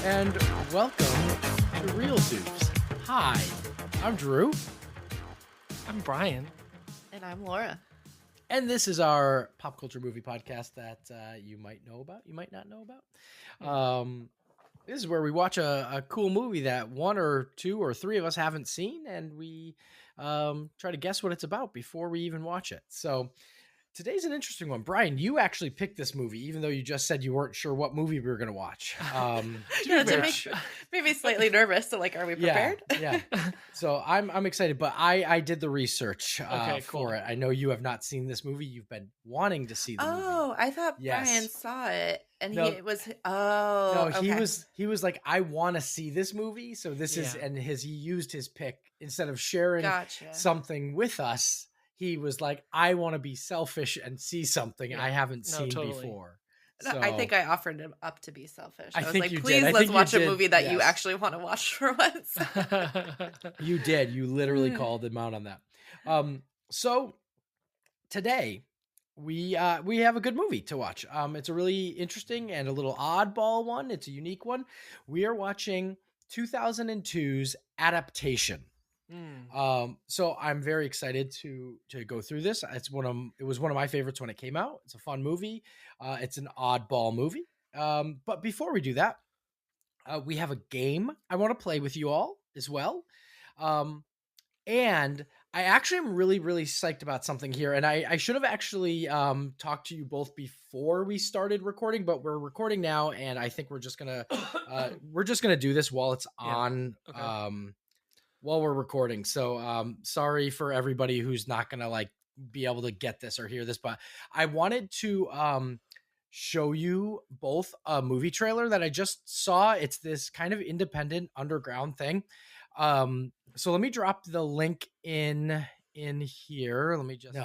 and welcome to Reel Doofs. Hi, I'm Drew. I'm Brian. And I'm Laura. And this is our pop culture movie podcast that you might know about, you might not know about. This is where we watch a cool movie that one or two or three of us haven't seen, and we try to guess what it's about before we even watch it. So today's an interesting one. Brian, you actually picked this movie, even though you just said you weren't sure what movie we were going to watch. That made me slightly nervous. So, are we prepared? Yeah. So I'm excited, but I did the research Cool. for it. I know you have not seen this movie. You've been wanting to see the movie. Oh, I thought Yes. Brian saw it, and No. okay. He was like, I want to see this movie. So this is, and he used his pick instead of sharing Gotcha. something with us. He was like, I want to be selfish and see something I haven't seen before. No, So, I think I offered him up to be selfish. I was think like, you did. please, I let's think you watch a did, movie that you yes. actually want to watch for once. you did. You literally called him out on that. So today we have a good movie to watch. It's a really interesting and a little oddball one. It's a unique one. We are watching 2002's Adaptation. So I'm very excited to go through this. It was one of my favorites when it came out. It's a fun movie. It's an oddball movie. But before we do that, we have a game I want to play with you all as well. And I actually am really, really psyched about something here. And I should have actually talked to you both before we started recording, but we're recording now, and I think we're just gonna do this while it's on. While we're recording. So sorry for everybody who's not gonna be able to get this or hear this, but I wanted to show you both a movie trailer that I just saw. It's this kind of independent underground thing. So let me drop the link in here. Let me just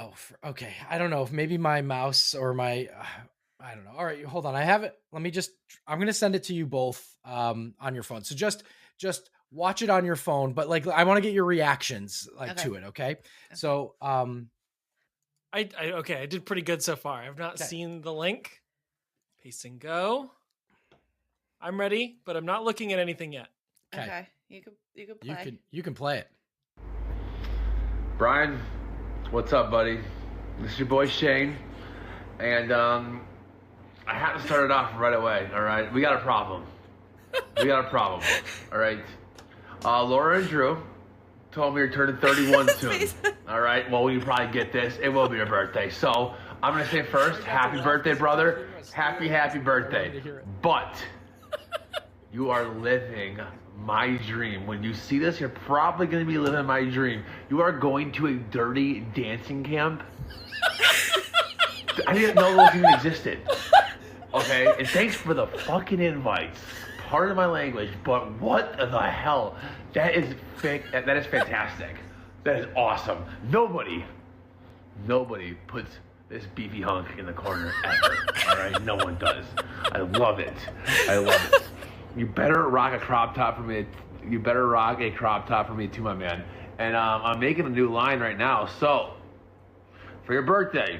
okay. I don't know if maybe my mouse or my I don't know. All right, hold on. I have it. I'm gonna send it to you both on your phone. So just watch it on your phone, but I want to get your reactions to it. Okay. So, I did pretty good so far. I've not seen the link. Paste and go. I'm ready, but I'm not looking at anything yet. Okay. You can play. You can play it. Brian, what's up, buddy? This is your boy Shane, and I have to start it off right away. All right, we got a problem. All right. Laura and Drew told me you're turning 31 soon. All right. Well, you probably get this. It will be your birthday. So I'm going to say first, happy birthday, brother. Happy birthday. But you are living my dream. When you see this, you're probably going to be living my dream. You are going to a dirty dancing camp. I didn't know those even existed. Okay. And thanks for the fucking invites. Pardon my language, but what the hell? That is fake. That is fantastic. That is awesome. Nobody puts this beefy hunk in the corner ever. All right, no one does. I love it. You better rock a crop top for me. Too, my man. And I'm making a new line right now. So for your birthday,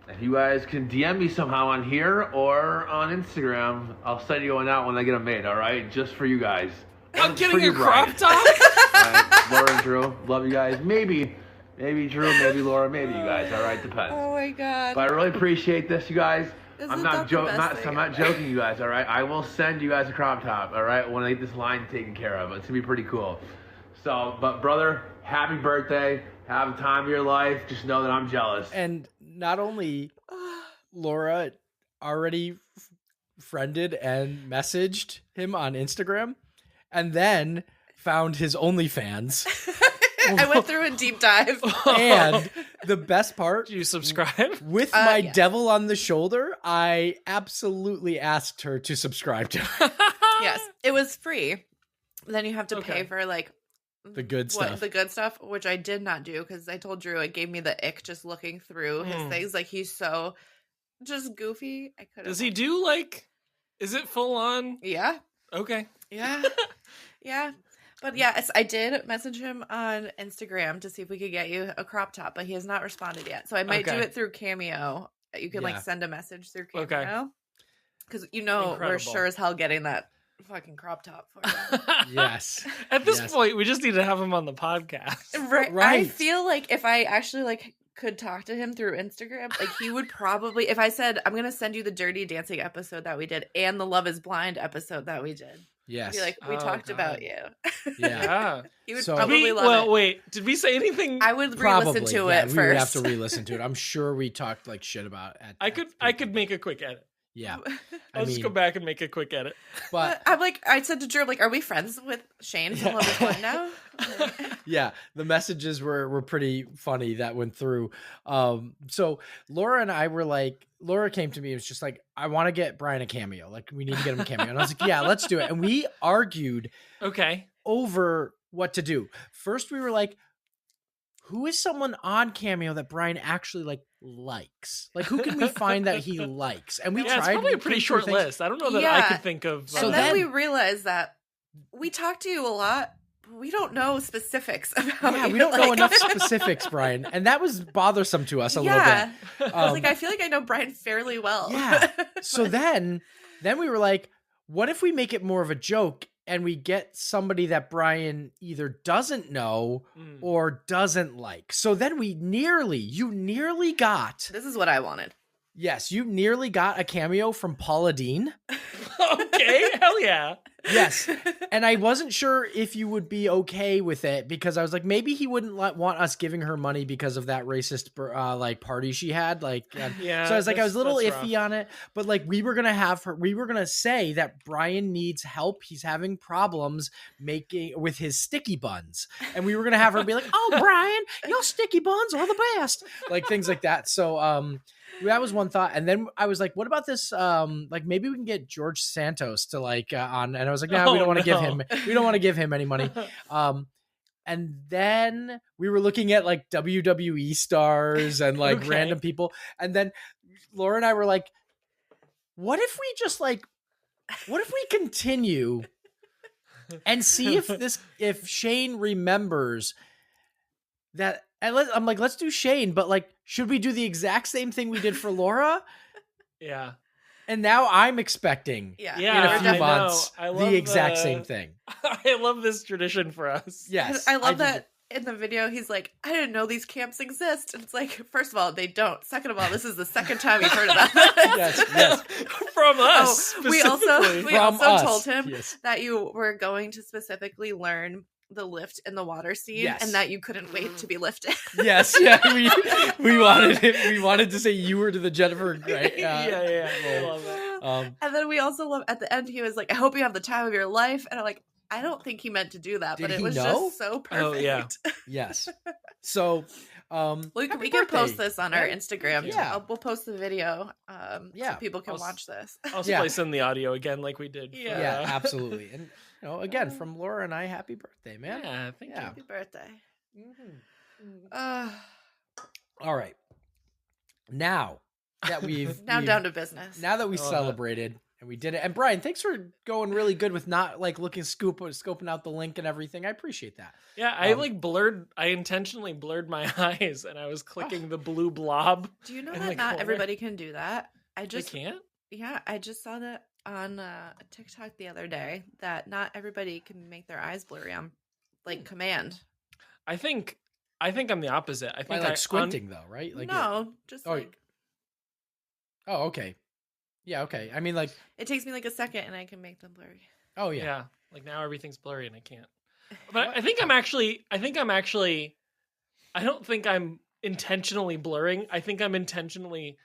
if you guys can DM me somehow on here or on Instagram, I'll send you one out when I get them made, all right? Just for you guys. I'm getting a crop top? All right, Laura and Drew, love you guys. Maybe Drew, maybe Laura, maybe you guys, all right? Depends. Oh, my God. But I really appreciate this, you guys. I'm not joking, you guys, all right? I will send you guys a crop top, all right, when I get this line taken care of. It's going to be pretty cool. So, but brother, happy birthday. Have the time of your life. Just know that I'm jealous. And not only Laura already friended and messaged him on Instagram, and then found his OnlyFans. I went through a deep dive. And the best part, Do you subscribe? with my devil on the shoulder, I absolutely asked her to subscribe to her. Yes, it was free. Then you have to pay for the good stuff, which I did not do because I told Drew it gave me the ick just looking through his things. He's so just goofy. I couldn't. Does he do is it full on? Yeah. Okay. Yeah. Yeah. But yes, I did message him on Instagram to see if we could get you a crop top, but he has not responded yet. So I might do it through Cameo. You can send a message through Cameo. Because we're sure as hell getting that fucking crop top for him. Yes. At this Yes. point, we just need to have him on the podcast. Right. I Right. feel like if I actually like could talk to him through Instagram, like he would probably, if I said, I'm going to send you the Dirty Dancing episode that we did and the Love is Blind episode that we did. Yes. He'd be like, we Oh, talked about God. you. Yeah. Yeah. He would So- probably love it. Wait. Did we say anything? I would Probably. re-listen to yeah, it we first. would have to re-listen to it. I'm sure we talked like shit about it. I could make a quick edit. Yeah. I'll just go back and make a quick edit. But I'm like, I said to Drew, like, are we friends with Shane from Love is Blind now? yeah, the messages were pretty funny that went through. So Laura and I were like, Laura came to me and was just like, I want to get Brian a cameo. Like, we need to get him a cameo. And I was like, yeah, let's do it. And we argued Okay. over what to do. First, we were like, who is someone on Cameo that Brian actually likes? Like, who can we find that he likes? And we Yeah, tried. it's probably we a pretty came short through things. list. I don't know that I Yeah. could think of. So and then then- we realized that we talk to you a lot, but we don't know specifics about Yeah, you. we don't know Like- enough specifics, Brian, and that was bothersome to us a little bit. I was Um, like, I feel like I know Brian fairly well. Yeah. So But- then we were like, what if we make it more of a joke and we get somebody that Brian either doesn't know Mm. or doesn't like? So then you nearly got, this is what I wanted. yes, you nearly got a cameo from Paula Dean. Okay, hell yeah. Yes. And I wasn't sure if you would be okay with it because I was like, maybe he wouldn't want us giving her money because of that racist like party she had. Like, Yeah. so I was like, I was a little that's iffy rough. on it, but like we were going to say that Brian needs help. He's having problems with his sticky buns. And we were going to have her be like, oh, Brian, your sticky buns are the best. Like things like that. So, that was one thought. And then I was like, what about this? Like maybe we can get George Santos to like on. And I was like, no, we Oh, don't want to give no. him, we don't want to give him any money. And then we were looking at like WWE stars and like Okay. random people. And then Laura and I were like, what if we continue and see if Shane remembers that? And I'm like, let's do Shane, but like, should we do the exact same thing we did for Laura? Yeah. And now I'm expecting Yeah. Yeah, in a we're few definitely- months I love the exact same thing. I love this tradition for us. Yes. I love did that in the video. He's like, I didn't know these camps exist. And it's like, first of all, they don't. Second of all, this is the second time you've heard about this. Yes, yes. From us. Oh, we also specifically. From us. told him Yes. that you were going to specifically learn the lift in the water scene Yes. and that you couldn't wait to be lifted. Yes, yeah, we wanted it. We wanted to say you were to the Jennifer Grey. Yeah. I love that. And then we also love at the end he was like, I hope you have the time of your life. And I'm like, I don't think he meant to do that, Did but it he was know? just so perfect. Oh, yeah. Yes. So, We happy can post birthday. this on our right? Instagram. Yeah. We'll post the video Yeah. so people can I'll s- watch this. I'll Yeah. splice in the audio again like we did. Yeah. Yeah, absolutely. And again, from Laura and I, happy birthday, man. Yeah, thank Yeah. Happy birthday. All right. Now that we've Now down to business. now that we I love celebrated and we did it, and Brian, thanks for going really good with not like scoping out the link and everything. I appreciate that. Yeah, I intentionally blurred my eyes and I was clicking the blue blob. Do you know in that the not corner. everybody can do that? I They just can't? Yeah, I just saw that on TikTok the other day that not everybody can make their eyes blurry on like command. I think I'm the opposite. I By think like squinting though, right? Like No, just oh, like oh, okay. Yeah, okay. I mean, like, it takes me like a second and I can make them blurry. oh yeah. yeah. Like now everything's blurry and I can't. But I think I'm actually I don't think I'm intentionally blurring. I think I'm intentionally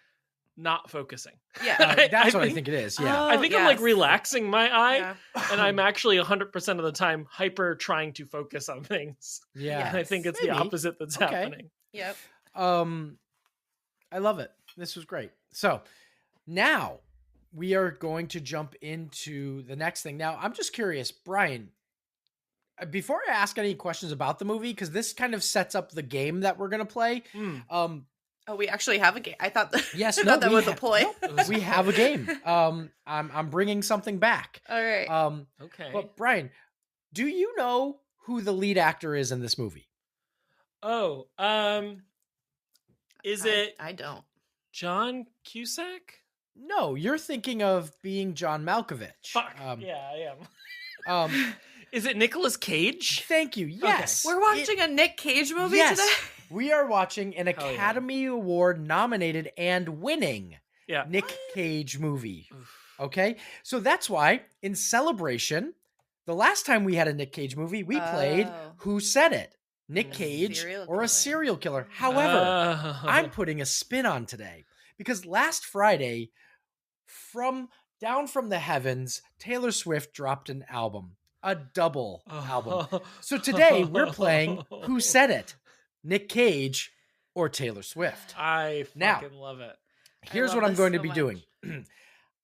not focusing. Yeah. That's what I think it is. Yeah. I think I'm like yes. relaxing my eye Yeah. and I'm actually 100% of the time hyper trying to focus on things. Yeah. And I think it's Maybe. the opposite that's Okay. happening. Yep. I love it. This was great. So now we are going to jump into the next thing. Now, I'm just curious, Brian, before I ask any questions about the movie, because this kind of sets up the game that we're going to play. Oh, we actually have a game. I thought Yes, I no, thought that we was a ha- ploy. we have a game. I'm bringing something back. All right. Okay. But Brian, do you know who the lead actor is in this movie? Oh, is it I don't. John Cusack? No, you're thinking of being John Malkovich. Fuck. Yeah, I am. Is it Nicolas Cage? Thank you. Yes. We're watching a Nick Cage movie Yes. today. We are watching an Hell yeah. Academy Award nominated and winning Yeah. Nick Cage movie. Okay? So that's why in celebration, the last time we had a Nick Cage movie, we played Oh. Who Said It? Nick A Cage serial or killer. a serial killer. However, I'm putting a spin on today because last Friday, down from the heavens, Taylor Swift dropped an album, a double album. So today we're playing Who Said It? Nick Cage or Taylor Swift. I Now, fucking love it. Here's love what I'm this going to so be much. doing.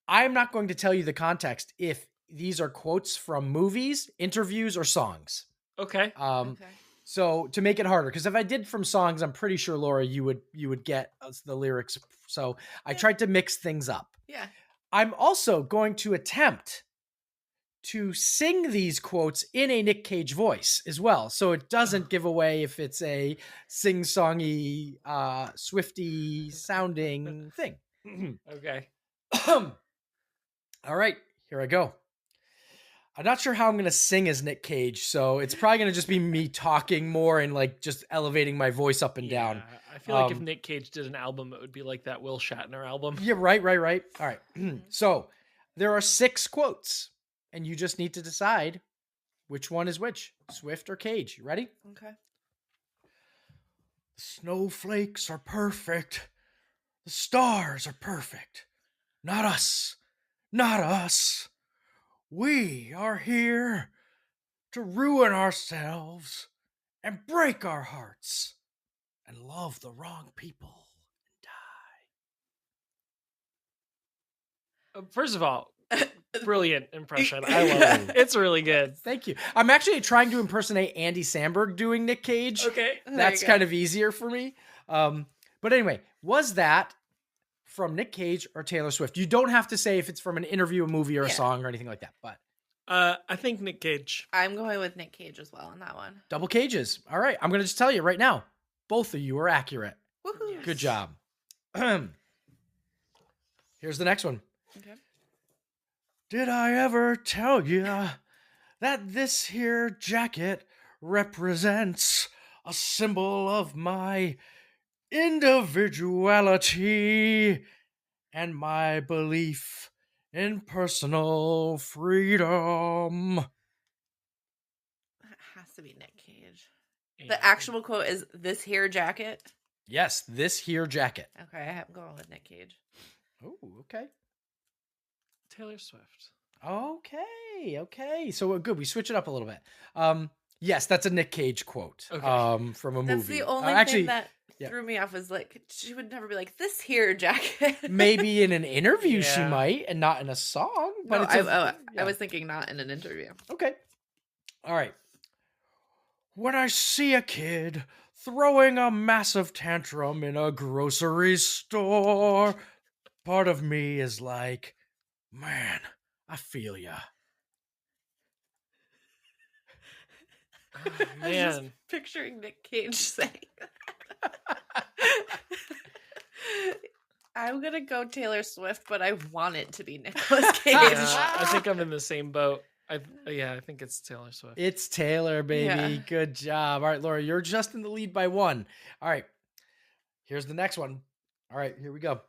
I'm not going to tell you the context if these are quotes from movies, interviews, or songs. Okay. Okay. So to make it harder, because if I did from songs, I'm pretty sure Laura, you would get the lyrics. So I tried to mix things up. Yeah. I'm also going to attempt to sing these quotes in a Nick Cage voice as well. So it doesn't give away if it's a sing-songy, Swifty sounding thing. Okay. All right, here I go. I'm not sure how I'm going to sing as Nick Cage, so it's probably going to just be me talking more and like just elevating my voice up and down. I feel like if Nick Cage did an album, it would be like that Will Shatner album. Yeah, right. All right. So there are 6 quotes, and you just need to decide which one is which, Swift or Cage. You ready? Okay. Snowflakes are perfect. The stars are perfect. Not us. Not us. We are here to ruin ourselves and break our hearts and love the wrong people and die. First of all, brilliant impression. I love it. It's really good. Thank you. I'm actually trying to impersonate Andy Samberg doing Nick Cage. Okay. That's kind of easier for me. But anyway, was that from Nick Cage or Taylor Swift? You don't have to say if it's from an interview, a movie, or a song or anything like that. But I think Nick Cage. I'm going with Nick Cage as well on that one. double cages. All right. I'm going to just tell you right now. Both of you are accurate. Woohoo. Good job. Here's the next one. Okay. Did I ever tell you that this here jacket represents a symbol of my individuality and my belief in personal freedom? That has to be Nick Cage. Yeah. The actual quote is this here jacket. Yes, this here jacket. Okay, I'm going with Nick Cage. Oh, okay. Taylor Swift. Okay. So good. We switch it up a little bit. Yes, that's a Nick Cage quote. Okay. From a movie. That's the only actually, thing that threw me off was like she would never be like this here jacket. maybe in an interview she Yeah. might, and not in a song. But No, it's I yeah. was thinking not in an interview. Okay. All right. When I see a kid throwing a massive tantrum in a grocery store, part of me is like, man, I feel ya. Oh, I was just man. picturing Nick Cage saying I'm gonna go Taylor Swift, but I want it to be Nicolas Cage. Yeah, I think I'm in the same boat. I think it's Taylor Swift. It's Taylor, baby. Yeah. Good job. All right, Laura, you're just in the lead by 1. All right. Here's the next one. All right, here we go.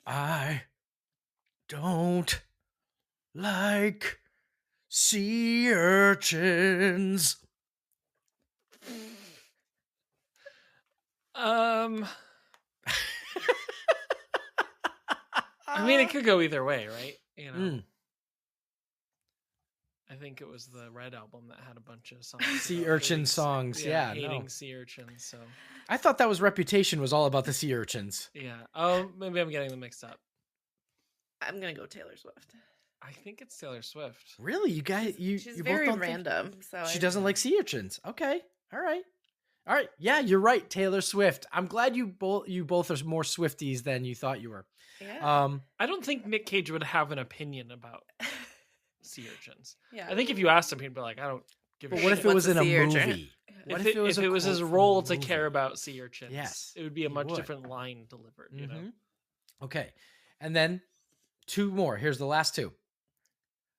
I don't like sea urchins. I mean, it could go either way, right? You know, Mm. I think it was the Red album that had a bunch of songs. Sea about urchin hating songs. Yeah, hating no. sea urchins. So I thought that was Reputation was all about the sea urchins. yeah. Oh, maybe I'm getting them mixed up. I'm gonna go Taylor Swift. I think it's Taylor Swift. Really? You guys, She's you both very don't think- random. So She I- doesn't like sea urchins. Okay. All right. Yeah, you're right, Taylor Swift. I'm glad you both are more Swifties than you thought you were. Yeah. I don't think Nick Cage would have an opinion about sea urchins. Yeah. I think if you asked him, he'd be like, I don't give a But shit. what if it What's was a in a sea urchin? movie? What if it was a his quote from role a to care movie? about sea urchins, Yes, it would be a he much would. different line delivered. You know, Mhm. Okay. And then 2 more. Here's the last 2.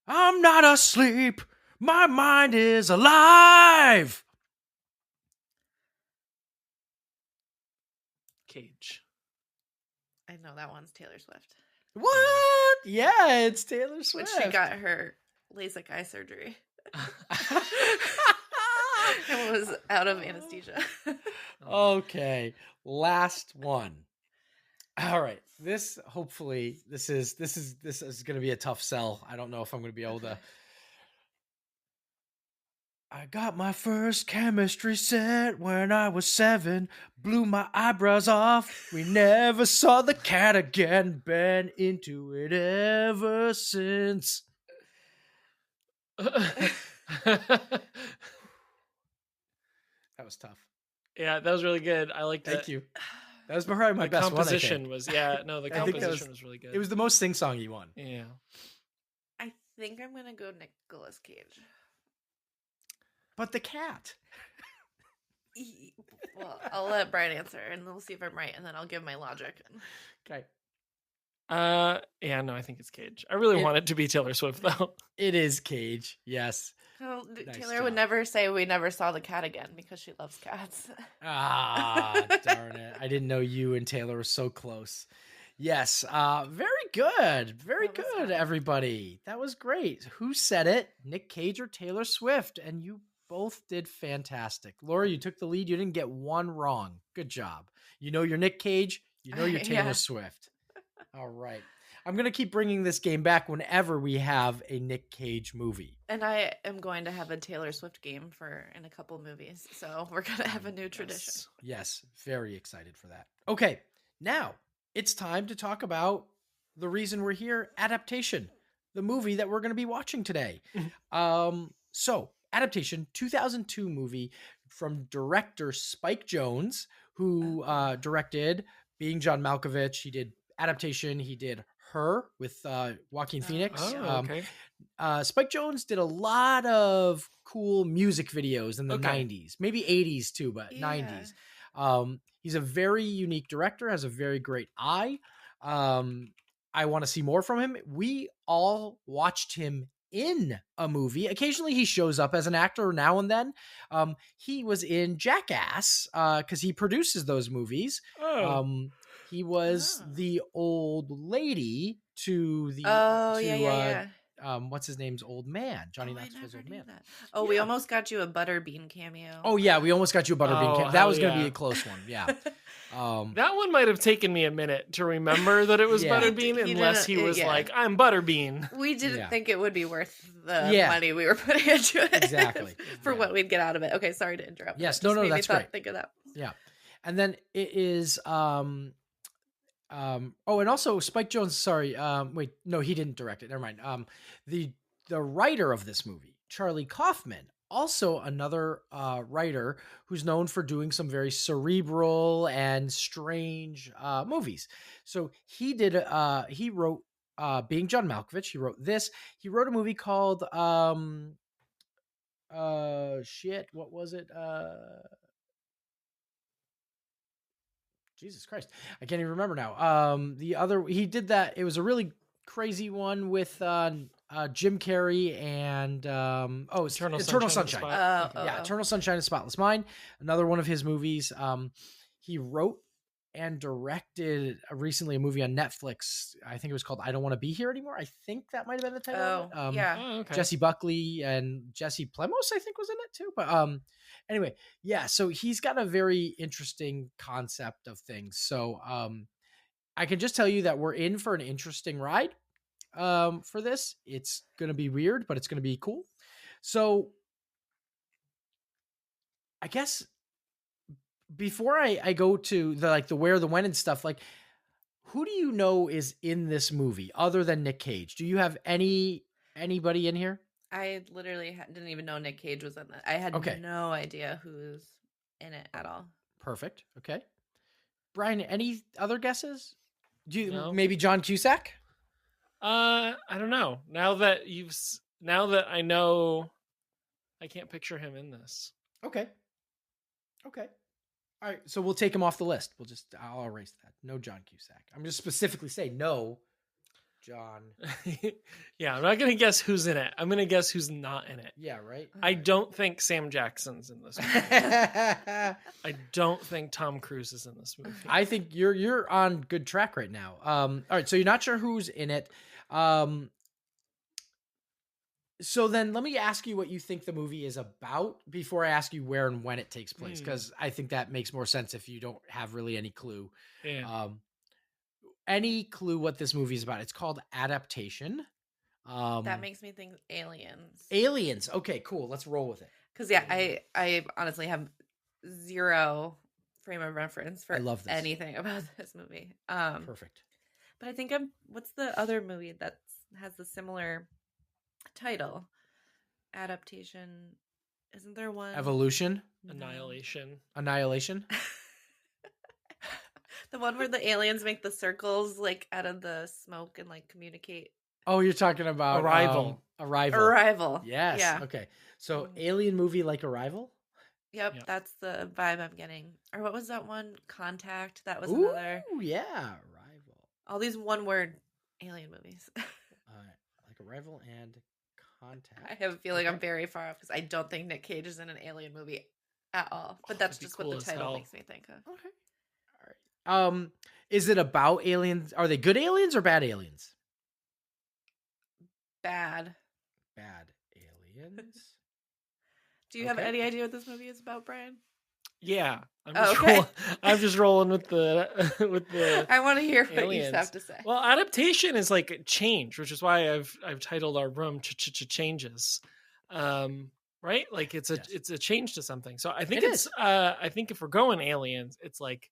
I'm not asleep. My mind is alive. Cage. I know that one's Taylor Swift. What? Yeah, it's Taylor When Swift. she got her LASIK eye surgery. And was out of anesthesia. Okay, last one. All right, this hopefully this is going to be a tough sell. I don't know if I'm going to be able to. I got my first chemistry set when I was 7. Blew my eyebrows off. We never saw the cat again. Been into it ever since. That was tough. Yeah, that was really good. I liked it. Thank you. That was probably my The best one. composition was the I think composition was really good. It was the most sing-songy one. Yeah. I think I'm gonna go Nicolas Cage. But the cat. Well, I'll let Brian answer, and we'll see if I'm right, and then I'll give my logic. Okay. Yeah, no, I think it's Cage. I really want it to be Taylor Swift though. It is Cage. Yes. Oh, Nice Taylor job. would never say we never saw the cat again because she loves cats. Ah, darn it. I didn't know you and Taylor were so close. Yes. Very good. Very That was good, fun. everybody. That was great. Who said it? Nick Cage or Taylor Swift? And you both did fantastic. Laura, you took the lead. You didn't get one wrong. Good job. You know your Nick Cage. You know your Taylor Yeah. Swift. All right. I'm going to keep bringing this game back whenever we have a Nick Cage movie. And I am going to have a Taylor Swift game in a couple movies, so we're gonna have a new tradition. Yes, very excited for that. Okay, now it's time to talk about the reason we're here, Adaptation, the movie that we're going to be watching today. So Adaptation, 2002 movie from director Spike Jonze, who directed Being John Malkovich. He did Adaptation. He did Her with Joaquin Phoenix. Oh, okay. Spike Jonze did a lot of cool music videos in the Okay. 90s, maybe 80s too, but Yeah. 90s. He's a very unique director, has a very great eye. I want to see more from him. We all watched him in a movie. Occasionally he shows up as an actor now and then. He was in Jackass because he produces those movies. Oh. He was Oh. the old lady to the Yeah. what's his name's old man, Johnny I Knoxville's never old knew man. that. Oh, we Yeah. almost got you a Butterbean cameo. Oh yeah, we almost got you a Butterbean Oh, camp. That hell was going to yeah. be a close one. Yeah. That one might have taken me a minute to remember that it was Yeah. Butterbean, He unless he didn't- was yeah. like, "I'm Butterbean." We didn't Yeah. think it would be worth the Yeah. money we were putting into it. Exactly. For Yeah. what we'd get out of it. Okay, sorry to interrupt. Yes, That no, just no, made me that's thought- great. Think of that. Yeah. And then it is oh, and also Spike Jonze, sorry, wait, no, he didn't direct it. Never mind. The writer of this movie, Charlie Kaufman, also another writer who's known for doing some very cerebral and strange movies. So he wrote Being John Malkovich. He wrote this. He wrote a movie called what was it? Jesus Christ, I can't even remember now. He did that. It was a really crazy one with Jim Carrey and Eternal Sunshine. Yeah, Eternal Sunshine of the Spotless Mind. Another one of his movies. He wrote and directed recently a movie on Netflix. I think it was called I Don't Want to Be Here Anymore. I think that might have been the title. of it. Yeah. Oh, okay. Jesse Buckley and Jesse Plemons, I think, was in it too. But anyway, yeah. So he's got a very interesting concept of things. So I can just tell you that we're in for an interesting ride. For this, it's gonna be weird, but it's gonna be cool. So I guess before I go to the where, the when, and stuff, like, who do you know is in this movie other than Nick Cage? Do you have anybody in here? I literally didn't even know Nick Cage was in that. I had Okay. no idea who's in it at all. Perfect. Okay. Brian, any other guesses? Do you No. maybe John Cusack? I don't know. Now that I know, I can't picture him in this. Okay. All right. So we'll take him off the list. I'll erase that. No John Cusack. I'm just specifically saying no John. Yeah, I'm not gonna guess who's in it. I'm gonna guess who's not in it. Yeah, right. I don't think Sam Jackson's in this movie. I don't think Tom Cruise is in this movie. I think you're on good track right now. All right, so you're not sure who's in it. So then let me ask you what you think the movie is about before I ask you where and when it takes place, because I think that makes more sense if you don't have really any clue. Yeah. Any clue what this movie is about? It's called Adaptation. That makes me think aliens. Aliens. Okay, cool. Let's roll with it. Because yeah, I honestly have zero frame of reference for I love this. anything about this movie. Perfect. But I think what's the other movie that has the similar title? Adaptation. Isn't there one? Evolution. No. Annihilation. The one where the aliens make the circles like out of the smoke and like communicate. Oh, you're talking about Arrival. Arrival. Yes. Yeah. Okay. So alien movie like Arrival? Yep, that's the vibe I'm getting. Or what was that one? Contact. That was Ooh, another. yeah. Arrival. All these one-word alien movies. Like Arrival and Contact. I have a feeling I'm very far off because I don't think Nick Cage is in an alien movie at all. But that's that'd be just cool what as the title hell. makes me think of. Okay. All right. Is it about aliens? Are they good aliens or bad aliens? Bad. Bad aliens. Do you have any idea what this movie is about, Brian? Yeah. Okay. I'm just rolling with the I want to hear what aliens. you have to say. Well, adaptation is like a change, which is why I've titled our room Changes. Right? Like it's a change to something. So I think I think if we're going aliens, it's like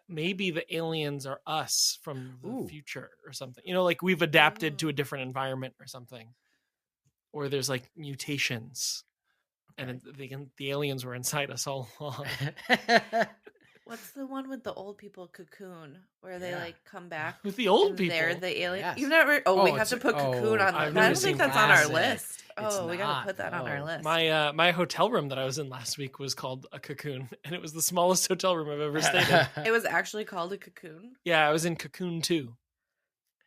maybe the aliens are us from the future or something. You know, like we've adapted to a different environment or something. Or there's like mutations. And the aliens were inside us all along. What's the one with the old people, Cocoon, where they like come back with the old people? They're the aliens. Yes. You've never. We have to put Cocoon on. I don't think that's on our list. We gotta put that on our list. My hotel room that I was in last week was called a Cocoon, and it was the smallest hotel room I've ever stayed in. It was actually called a Cocoon. Yeah, I was in Cocoon 2.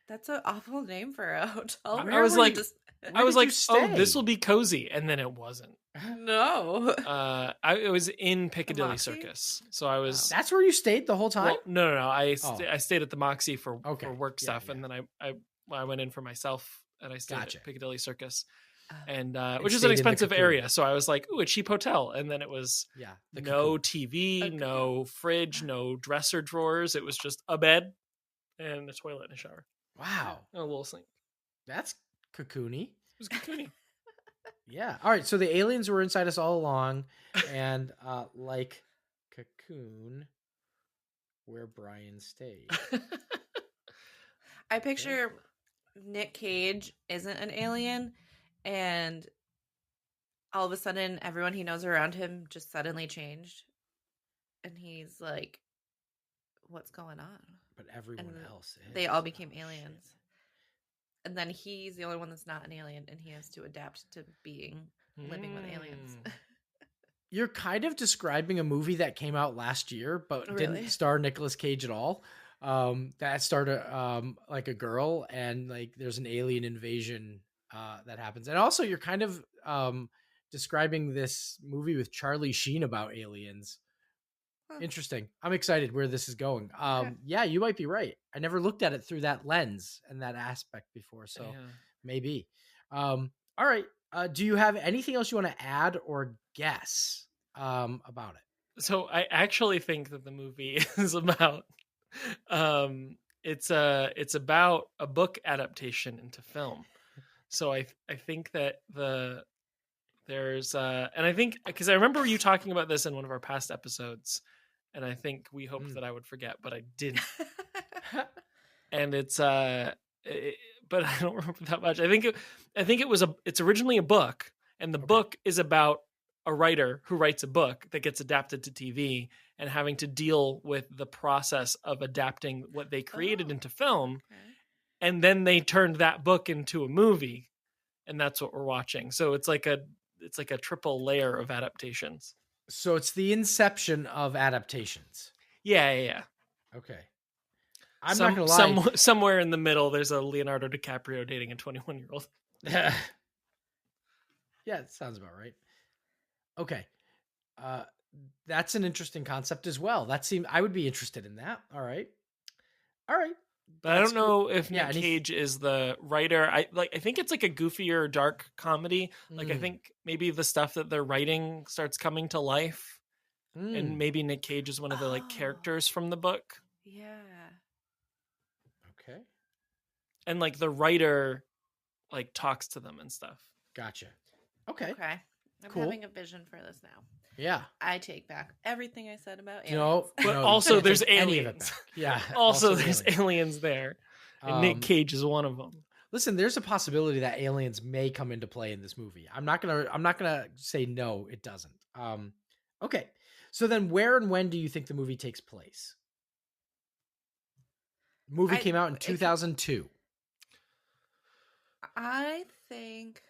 That's an awful name for a hotel room. I was like, stay? This will be cozy, and then it wasn't. No. It was in Piccadilly Circus, so I was. That's where you stayed the whole time? Well, no. I stayed at the Moxie for work stuff, yeah. and then I went in for myself, and I stayed at Piccadilly Circus, and which is stayed an in the expensive Cocoon. area. So I was like, ooh, a cheap hotel, and then it was no TV, no fridge, no dresser drawers. It was just a bed and a toilet and a shower. Wow, and a little sink. That's cocoony. It was cocoony. Yeah. All right. So the aliens were inside us all along, and like Cocoon, where Brian stayed. I picture Nick Cage isn't an alien, and all of a sudden, everyone he knows around him just suddenly changed, and he's like, "What's going on?" But everyone else is. They all became aliens. And then he's the only one that's not an alien, and he has to adapt to living with aliens. You're kind of describing a movie that came out last year, but didn't star Nicolas Cage at all. That started like a girl, and like there's an alien invasion that happens. And also, you're kind of describing this movie with Charlie Sheen about aliens. Interesting. I'm excited where this is going. Yeah, you might be right. I never looked at it through that lens and that aspect before, so maybe. All right. Do you have anything else you want to add or guess about it? So I actually think that the movie is about it's about a book adaptation into film. So I think that there's and I think because I remember you talking about this in one of our past episodes. And I think we hoped that I would forget, but I didn't. And it's but I don't remember that much. I think it's originally a book, and the book is about a writer who writes a book that gets adapted to TV and having to deal with the process of adapting what they created into film. Okay. And then they turned that book into a movie, and that's what we're watching. So it's like a triple layer of adaptations. So it's the inception of adaptations. Yeah. Okay. I'm not gonna lie. Somewhere in the middle, there's a Leonardo DiCaprio dating a 21-year-old. Yeah, it sounds about right. Okay. That's an interesting concept as well. I would be interested in that. All right. But I That's don't know if Yeah, Nick and he- Cage is the writer. I think it's like a goofier, dark comedy. I Mm. think maybe the stuff that they're writing starts coming to life, and maybe Nick Cage is one of the like characters from the book, Yeah. Okay. and like the writer like talks to them and stuff. Gotcha. Okay. Okay. I'm Cool. having a vision for this now. Yeah. I take back everything I said about aliens. No, But no, you also can't there's take any of it aliens. back. Yeah. Also, there's aliens. aliens there, and Nick Cage is one of them. Listen, there's a possibility that aliens may come into play in this movie. I'm not gonna say no, it doesn't. Okay. So then where and when do you think the movie takes place? Movie came out in 2002. I think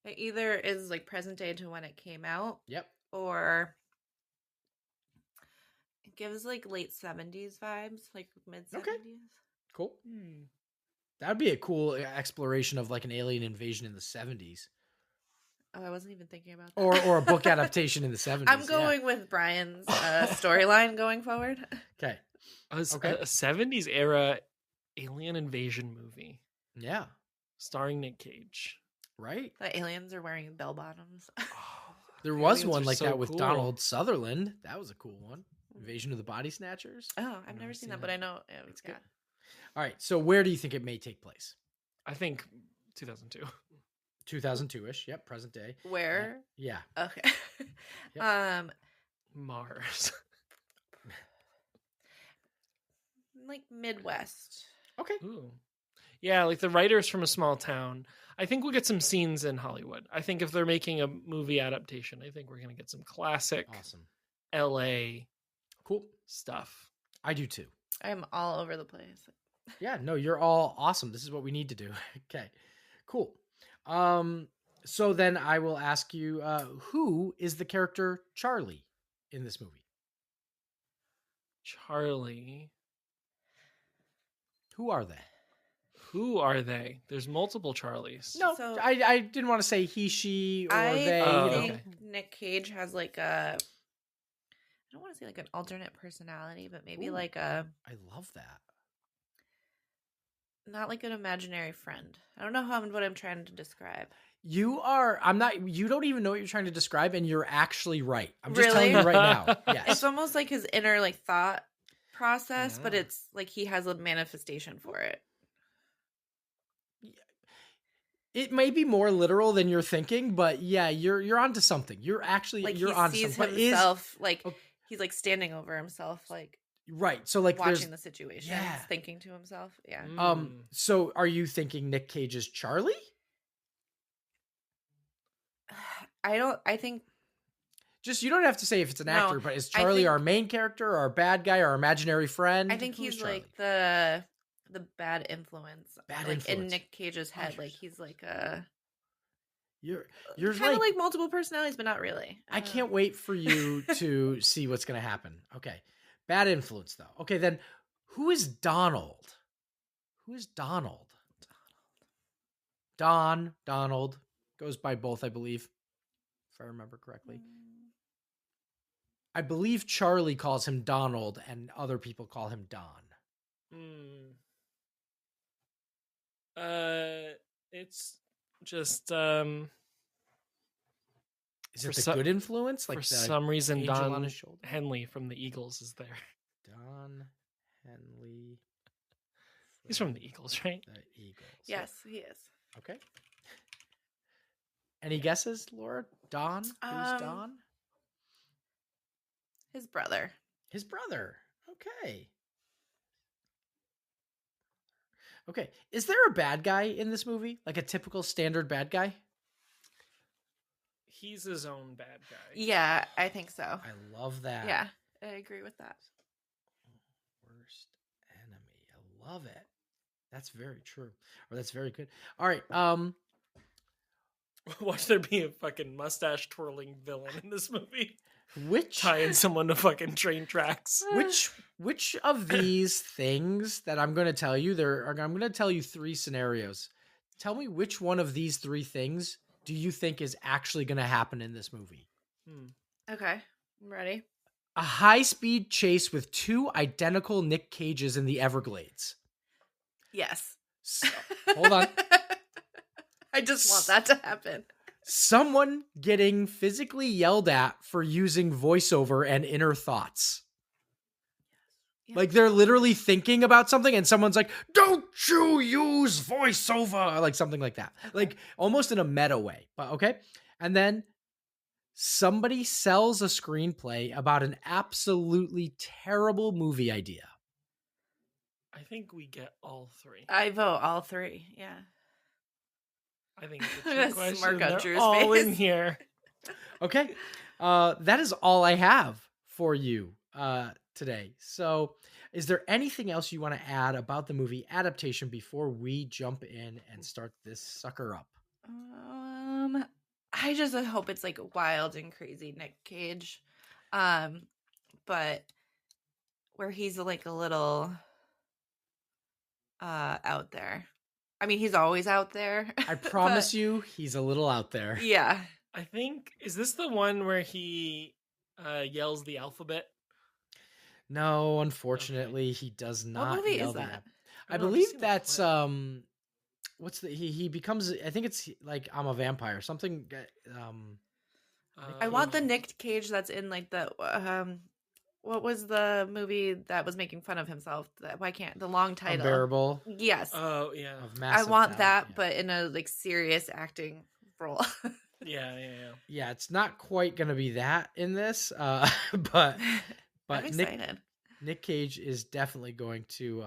it either is like present day to when it came out, Yep. or it gives like late 70s vibes, like mid 70s. Okay. Cool. That'd be a cool exploration of like an alien invasion in the 70s. Oh, I wasn't even thinking about that. Or a book adaptation in the 70s. I'm going with Brian's storyline going forward. Okay. A 70s era alien invasion movie Yeah. starring Nick Cage. Right. The aliens are wearing bell bottoms. There was Aliens one are like so that with cool. Donald Sutherland. That was a cool one. Invasion of the Body Snatchers. Oh, I've never seen that, but I know It's yeah. good. All right. So where do you think it may take place? I think 2002. 2002-ish. Yep. Present day. Where? Yeah. Okay. Yep. Mars. Like Midwest. Okay. Ooh. Yeah, like the writers from a small town. I think we'll get some scenes in Hollywood. I think if they're making a movie adaptation, I think we're going to get some classic Awesome. LA Cool. stuff. I do too. I'm all over the place. Yeah. No, you're all awesome. This is what we need to do. Okay. Cool. So then I will ask you, who is the character Charlie in this movie? Charlie. Who are they? Who are they? There's multiple Charlies. No, So- I didn't want to say he, she, or I they. think okay. Nick Cage has like a, I don't want to say like an alternate personality, but maybe Ooh. like a, I love that. not like an imaginary friend. I don't know what I'm trying to describe. You don't even know what you're trying to describe, and you're actually right. I'm just telling you Really? right now. It's Yes. almost like his inner like thought process, but Yeah. it's like he has a manifestation for it. It may be more literal than you're thinking, but yeah, you're onto something. You're actually Like you're he onto sees something. But himself, like oh. he's like standing over himself, like right. So like there's watching the situation, yeah. thinking to himself. Yeah. Mm. so are you thinking Nick Cage is Charlie? I think Just you don't have to say if it's an No, actor, but is I Charlie think- our main character, our bad guy, our imaginary friend? I think Who's he's Charlie? like the bad influence. Bad like in influence. Nick Cage's head. Like he's like a you're kind of like multiple personalities, but not really. I don't know. can't wait for you to see what's going to happen. Okay. Bad influence, though. Okay, then who is Donald? Who is Donald? Donald. Goes by both, I believe, if I remember correctly. I believe Charlie calls him Donald and other people call him Don. It's just Is For it the some- good influence? Like for the some reason angel on Don his shoulder? Henley from the Eagles is there. Don Henley. He's from the Eagles, right? The Eagles. Yes, he is. Okay. Any guesses, Laura? Don? Who's Don? His brother. His brother. Okay. Okay. Is there a bad guy in this movie? Like a typical standard bad guy? He's his own bad guy. Yeah, I think so. I love that. Yeah, I agree with that. Worst enemy. I love it. That's very true. Or that's very good. All right. Watch there be a fucking mustache twirling villain in this movie. which tying someone to fucking train tracks. which of these things that I'm going to tell you, I'm going to tell you 3 scenarios. Tell me which one of these 3 things do you think is actually going to happen in this movie? Okay, I'm ready. A high-speed chase with 2 identical Nick Cages in the Everglades. Yes. Hold on. I just want that to happen. Someone getting physically yelled at for using voiceover and inner thoughts. Yeah. Like they're literally thinking about something and someone's like, don't you use voiceover? Like something like that. Okay. Like almost in a meta way, but okay. And then somebody sells a screenplay about an absolutely terrible movie idea. I think we get all 3. I vote all 3. Yeah. I think it's I'm a gonna trick question. smirk on They're Drew's all in face. here. Okay. That is all I have for you today. So is there anything else you want to add about the movie Adaptation before we jump in and start this sucker up? I just hope it's like wild and crazy Nick Cage. But where he's like a little out there. I mean, he's always out there. I promise you, he's a little out there. Yeah. I think, is this the one where he yells the alphabet? No, unfortunately, he does not movie yell is that? I don't know, I've believe seen the that's clip. what's the he becomes, I think it's like I'm a vampire, something I want the Nick Cage that's in like the what was the movie that was making fun of himself? Why can't the long title? unbearable Yes. Oh, yeah. of I massive want talent, that, yeah. but in a like serious acting role. Yeah. Yeah, it's not quite gonna be that in this, but I'm excited. Nick Cage is definitely going to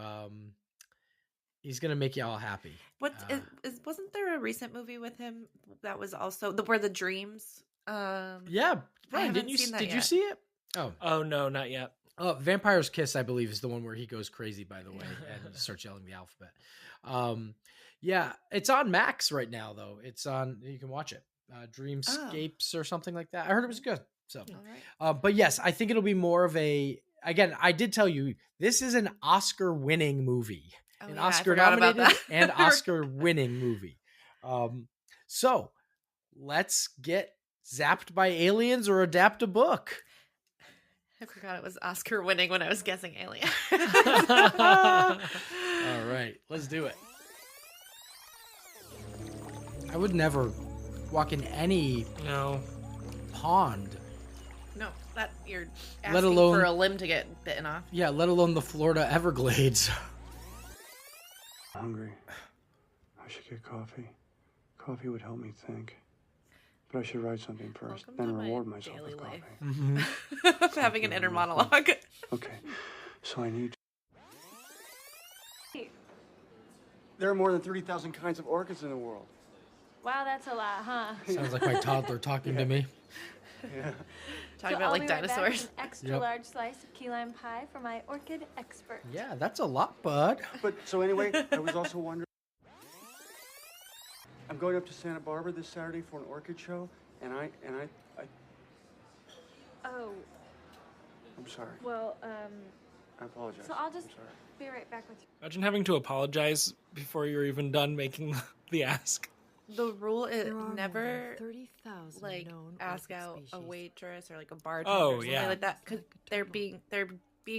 he's gonna make you all happy. Wasn't there a recent movie with him that was also where the dreams? Yeah, Brian, haven't didn't you seen that did you yet. see it? Oh, no, not yet. Vampire's Kiss, I believe, is the one where he goes crazy, by the way, and starts yelling the alphabet. Yeah, it's on Max right now, though. It's on, you can watch it. Dreamscapes or something like that. I heard it was good. So, All right. but yes, I think it'll be more of again, I did tell you, this is an Oscar-winning movie. Oh, An yeah, I forgot Oscar-nominated about that. and Oscar-winning movie. So, let's get zapped by aliens or adapt a book. I forgot it was Oscar winning when I was guessing Alien. All right, let's do it. I would never walk in any No. pond. No, that you're asking Let alone- for a limb to get bitten off. Yeah, let alone the Florida Everglades. Hungry. I should get coffee. Coffee would help me think. But I should write something first, Welcome then to my reward myself daily with life. coffee. I'm having an inner monologue. Okay, so I need. There are more than 30,000 kinds of orchids in the world. Wow, that's a lot, huh? Sounds like my toddler talking to me. Yeah. Talking So about I'll like be right back dinosaurs. with an extra Yep. large slice of key lime pie for my orchid expert. Yeah, that's a lot, bud. But so anyway, I was also wondering. I'm going up to Santa Barbara this Saturday for an orchid show, and I Oh, I'm sorry. well, I apologize. so I'll just I'm sorry. be right back with you. Imagine having to apologize before you're even done making the ask. The rule is There are more never than 30,000 like known ask orchid out a species. waitress or like a bartender Oh, or something yeah. like that because they're being They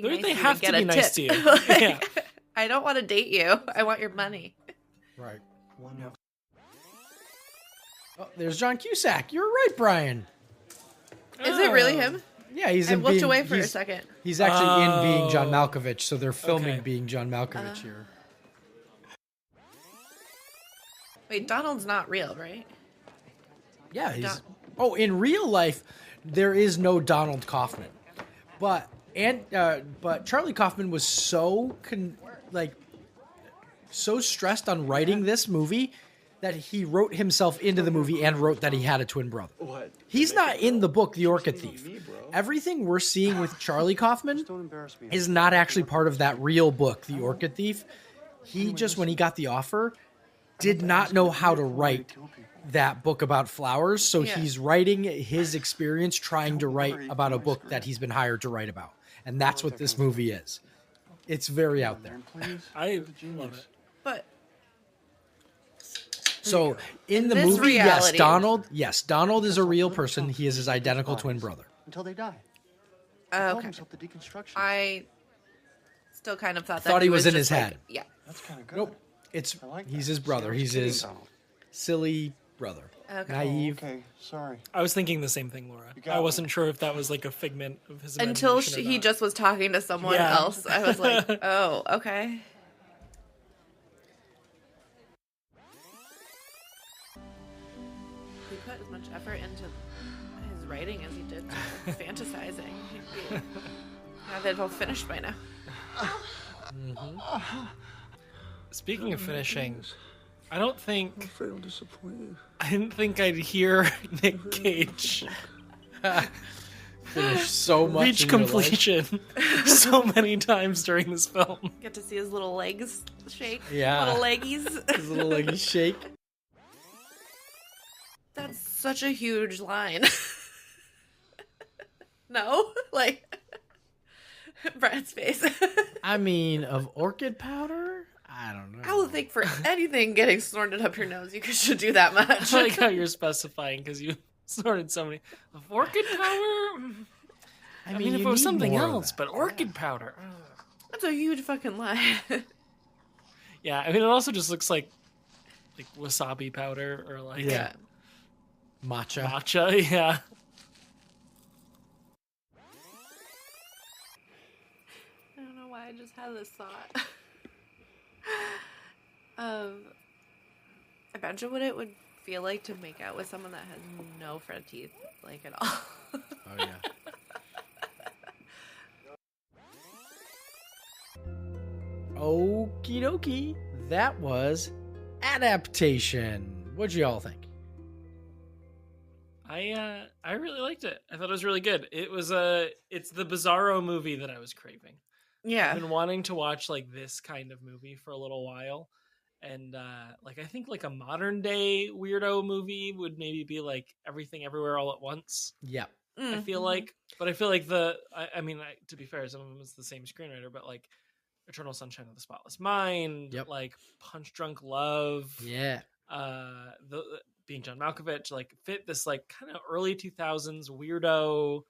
nice to you have get to be a nice tip. to you. Like, Yeah. I don't want to date you. I want your money. Right. One more. Oh, there's John Cusack. You're right, Brian. Is it really him? Yeah, he's I in looked being, away for a he's- second. He's actually in being John Oh. Malkovich, so they're filming Okay. being John Malkovich here. Wait, Donald's not real, right? Yeah, he's. Don- Oh, in real life, there is no Donald Kaufman, but Charlie Kaufman was so so stressed on writing this movie that he wrote himself into the movie and wrote that he had a twin brother. What? He's not in the book, The Orchid Thief. Everything we're seeing with Charlie Kaufman Just don't embarrass me. is not actually part of that real book, The Orchid Thief. He just, when he got the offer, did not know how to write that book about flowers, so Yeah. he's writing his experience trying to write about a book that he's been hired to write about, and that's what this movie is. It's very out there. I love it. But So in the this movie, reality- Donald is a real person. He is his identical twin brother. Until they die. okay, I still kind of thought Thought he was in just his head. Yeah. That's kind of good. Nope. It's I like he's that. his brother. See, I was He's kidding, his Donald. silly brother. Okay. Naive. Okay, sorry. I was thinking the same thing, Laura. You got I wasn't me. sure if that was like a figment of his Until imagination or he not. just was talking to someone Yeah. else, I was like, oh, okay. He put as much effort into his writing as he did to fantasizing. He'd be, have it all finished by now. Speaking of finishing, I don't think afraid I'll disappoint you. I didn't think I'd hear Nick Cage Finish so much. reach in your life. completion so many times during this film. Get to see his little legs shake. Yeah. Little leggies. His little leggy shake. That's such a huge line. No? Like, Brad's face. I mean, of orchid powder? I don't know. I would think for anything getting snorted up your nose, you should do that much. I like how you're specifying because you snorted so many. Of orchid powder? I mean, if you it was need something more of else, that. but orchid powder. Ugh. That's a huge fucking lie. Yeah, I mean, it also just looks like wasabi powder or like Yeah. Matcha. matcha. Yeah. I don't know why I just had this thought. Imagine what it would feel like to make out with someone that has no front teeth, like, at all. Oh, yeah. Okie dokie. That was Adaptation. What'd you all think? I really liked it. I thought it was really good. It's the Bizarro movie that I was craving. Yeah. I've been wanting to watch like this kind of movie for a little while. And like I think like a modern day weirdo movie would maybe be like Everything Everywhere All at Once. Yep. I feel Mhm. like, but I feel like I mean, to be fair, some of them is the same screenwriter, but like Eternal Sunshine of the Spotless Mind, Yep. like Punch Drunk Love, Yeah. being John Malkovich, like fit this like kind of early 2000s weirdo,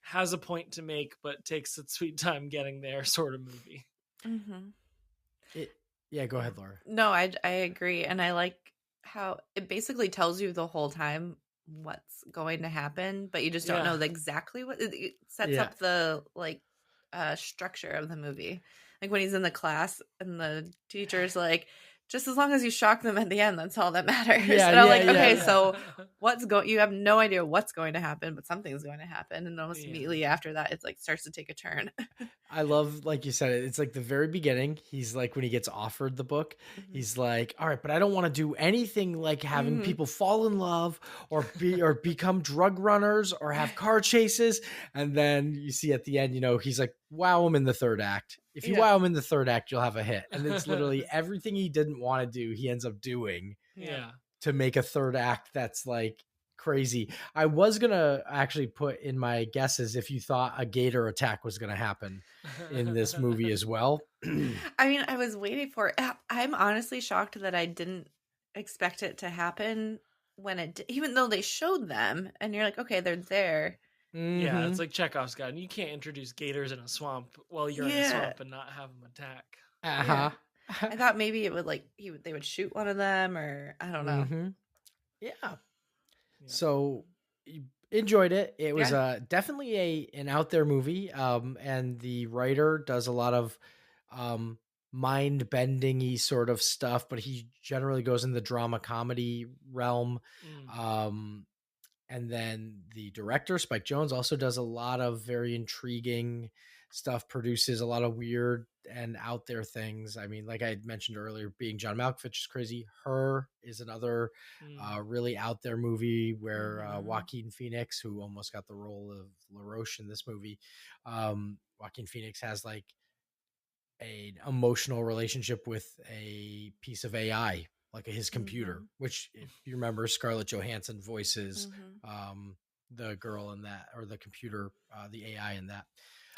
has a point to make but takes its sweet time getting there sort of movie. Mhm. Yeah, go ahead, Laura. No, I agree. And I like how it basically tells you the whole time what's going to happen, but you just don't Yeah. know exactly what it sets Yeah. up the structure of the movie. Like when he's in the class and the teacher's like, just as long as you shock them at the end, that's all that matters. Yeah, and I'm yeah, like, yeah, okay, yeah. so you have no idea what's going to happen, but something's going to happen. And almost Yeah. immediately after that, it's like starts to take a turn. I love, like you said, it's like the very beginning. He's like, when he gets offered the book, he's like, all right, but I don't want to do anything like having Mhm. people fall in love or become drug runners or have car chases. And then you see at the end, he's like, wow him in the third act. If you Yeah. wow him in the third act, you'll have a hit. And it's literally everything he didn't want to do, he ends up doing Yeah. to make a third act that's like crazy. I was gonna actually put in my guesses if you thought a gator attack was gonna happen in this movie as well. I mean, I was waiting for it. I'm honestly shocked that I didn't expect it to happen when even though they showed them and you're like, okay, they're there. Yeah, Mhm. it's like Chekhov's gun. You can't introduce gators in a swamp while you're in a Yeah. swamp and not have them attack. Uh-huh. I thought maybe it would they would shoot one of them, or I don't know. Mhm. Yeah. Yeah. So you enjoyed it. It was Yeah. definitely an out there movie. And the writer does a lot of mind bending-y sort of stuff, but he generally goes in the drama comedy realm. Mm. And then the director, Spike Jonze, also does a lot of very intriguing stuff, produces a lot of weird and out there things. I mean, like I had mentioned earlier, being John Malkovich is crazy. Her is another Mm. really out there movie where Mhm. Joaquin Phoenix, who almost got the role of LaRoche in this movie, Joaquin Phoenix has like an emotional relationship with a piece of AI like his computer, Mhm. which if you remember, Scarlett Johansson voices Mhm. the girl in that, or the computer, the AI in that.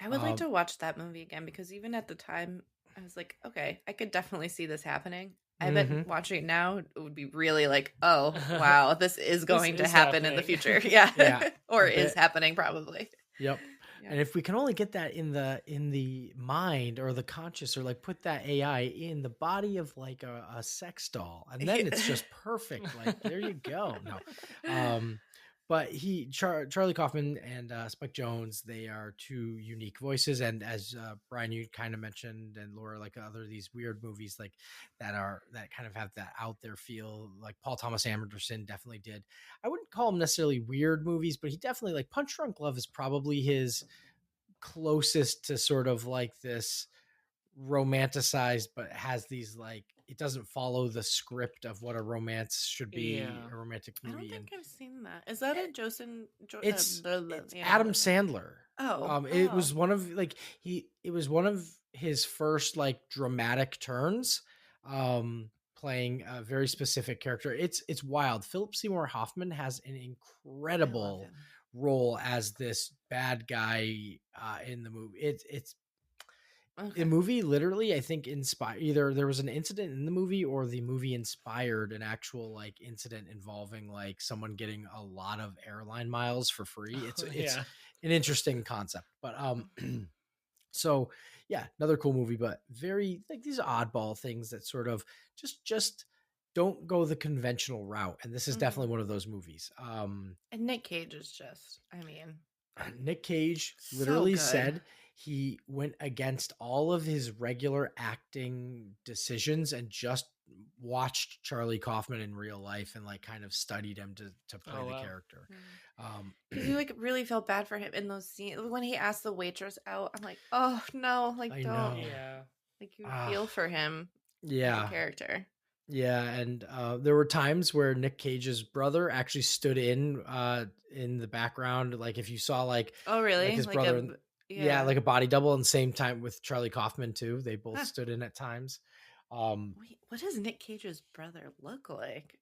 I would like to watch that movie again because even at the time, I was like, okay, I could definitely see this happening. I bet watching it now, it would be really like, oh, wow, this is going to is happen in the happening. future. Yeah. Yeah, Or a is bit. happening probably. Yep. Yeah. And if we can only get that in the mind or the conscious, or like put that AI in the body of like a sex doll, and then it's just perfect. Like there you go. No, but Charlie Kaufman and Spike Jonze, they are two unique voices, and as Brian, you kind of mentioned, and Laura, like other these weird movies like that kind of have that out there feel. Like Paul Thomas Anderson definitely did. I wouldn't call them necessarily weird movies, but he definitely, like, Punch Drunk Love is probably his closest to sort of like this romanticized, but has these like, it doesn't follow the script of what a romance should be, Yeah. a romantic I don't movie. think And I've seen that. Is that a it's yeah. Adam Sandler. Oh. It was one of like it was one of his first like dramatic turns, playing a very specific character. It's wild. Philip Seymour Hoffman has an incredible him. role as this bad guy in the movie. It's Okay. the movie literally, I think, inspired, either there was an incident in the movie or the movie inspired an actual like incident involving like someone getting a lot of airline miles for free. It's Yeah. an interesting concept, but so yeah, another cool movie, but very like these oddball things that sort of just don't go the conventional route, and this is definitely one of those movies. And Nick Cage is just, I mean, Nick Cage so literally good. said he went against all of his regular acting decisions and just watched Charlie Kaufman in real life and like kind of studied him to play the wow. character. Because you like really felt bad for him in those scenes when he asked the waitress out. I'm like, oh no, like I don't. know. Yeah. Like you feel for him, Yeah. the character. Yeah, and there were times where Nick Cage's brother actually stood in the background. Like if you saw like, Oh really? like his Like brother, yeah. like a body double, and same time with Charlie Kaufman too. They both Huh. stood in at times. Wait, what does Nick Cage's brother look like?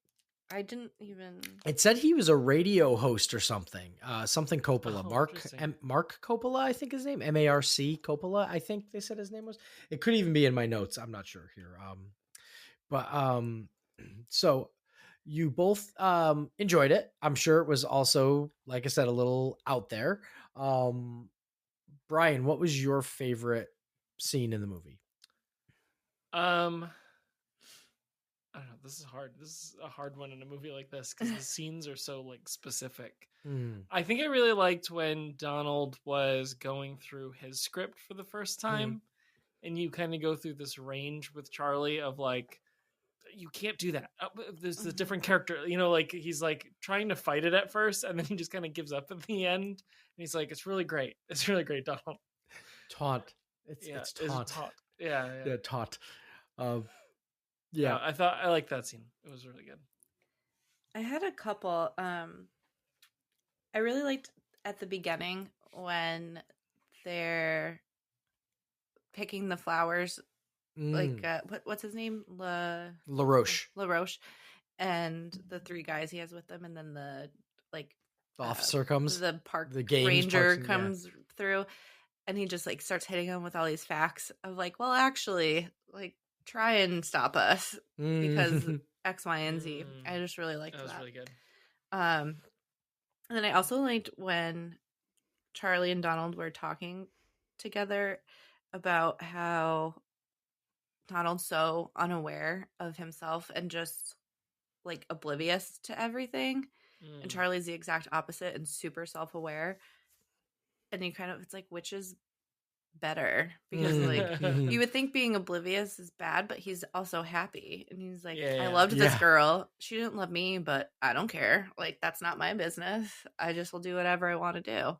I didn't even. It said he was a radio host or something. Something Coppola. Oh, Mark interesting. Mark Coppola, I think his name. Marc Coppola, I think they said his name was. It could even be in my notes. I'm not sure here. But so you both enjoyed it. I'm sure it was also, like I said, a little out there. Brian, what was your favorite scene in the movie? I don't know. This is hard. This is a hard one in a movie like this because the scenes are so like specific. I think I really liked when Donald was going through his script for the first time, and you kind of go through this range with Charlie of like, you can't do that. There's a different character, you know, like he's like trying to fight it at first, and then he just kind of gives up at the end. And he's like, "It's really great. It's really great, Donald." Taunt. It's taunt. Yeah. Taunt. Yeah, I thought I liked that scene. It was really good. I had a couple. I really liked at the beginning when they're picking the flowers. Like what's his name? LaRoche. LaRoche, and the three guys he has with them, and then the officer comes. The park the games ranger comes through, and he just like starts hitting them with all these facts of like, well, actually, like try and stop us because X, Y, and Z. I just really liked that. That was really good. And then I also liked when Charlie and Donald were talking together about how Donald's so unaware of himself and just like oblivious to everything. And Charlie's the exact opposite and super self-aware. And you kind of, it's like, which is better? Because like you would think being oblivious is bad, but he's also happy. And he's like, I loved this girl. She didn't love me, but I don't care. Like, that's not my business. I just will do whatever I want to do.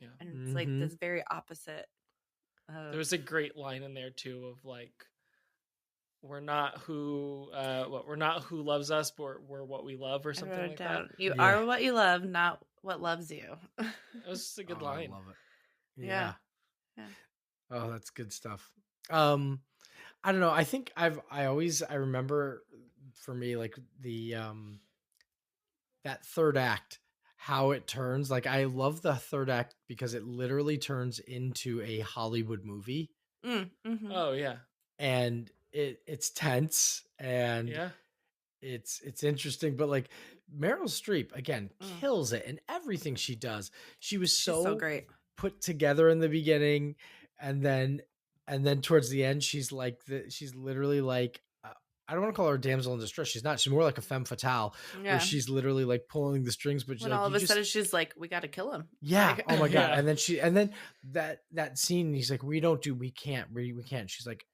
Yeah. And it's like this very opposite. There was a great line in there too of like, we're not who loves us, but we're what we love, or something like that. You are what you love, not what loves you. That was just a good line. I love it. Yeah. Oh, that's good stuff. I don't know. I think I remember for me, like that third act, how it turns. Like I love the third act because it literally turns into a Hollywood movie, Oh yeah. and it's tense and Yeah. it's interesting. But like Meryl Streep again kills it in everything she does. She was She's so great. put together in the beginning, and then towards the end, she's like she's literally like. I don't want to call her a damsel in distress. She's not. She's more like a femme fatale, Yeah. where she's literally like pulling the strings. But When like, all of you a just, sudden she's like, we got to kill him. yeah. Like, Oh my god. Yeah. And then that scene. He's like, we can't. We can't. She's like,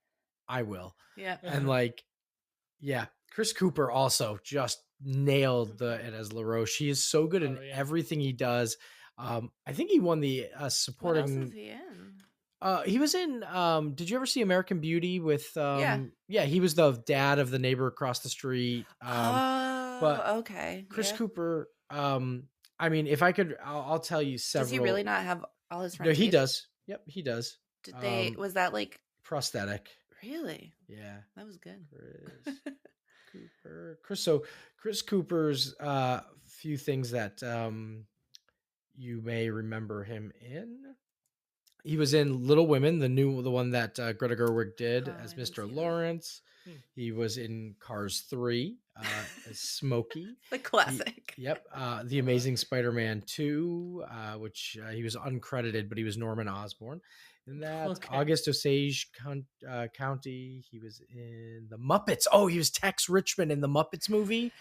I will. yeah. And like, yeah, Chris Cooper also just nailed it as LaRoche. He is so good in Oh, yeah. everything he does. I think he won the What else supporting. is he in? He was in. Did you ever see American Beauty with? Yeah. Yeah, he was the dad of the neighbor across the street. But Okay. Chris yeah. Cooper. I mean, if I could, I'll tell you several. Does he really not have all his No, friends? he does. Yep, he does. Did they? Was that like Prosthetic? really? Yeah, That was good. Chris Cooper. Chris Cooper's few things that you may remember him in. He was in Little Women, the one that Greta Gerwig did Oh, as I didn't Mr. see that. Lawrence. Hmm. He was in Cars 3 as Smokey. The classic. Yep. The Amazing Spider-Man 2, which he was uncredited, but he was Norman Osborn. In that, Okay. August Osage County, he was in The Muppets. Oh, he was Tex Richmond in the Muppets movie.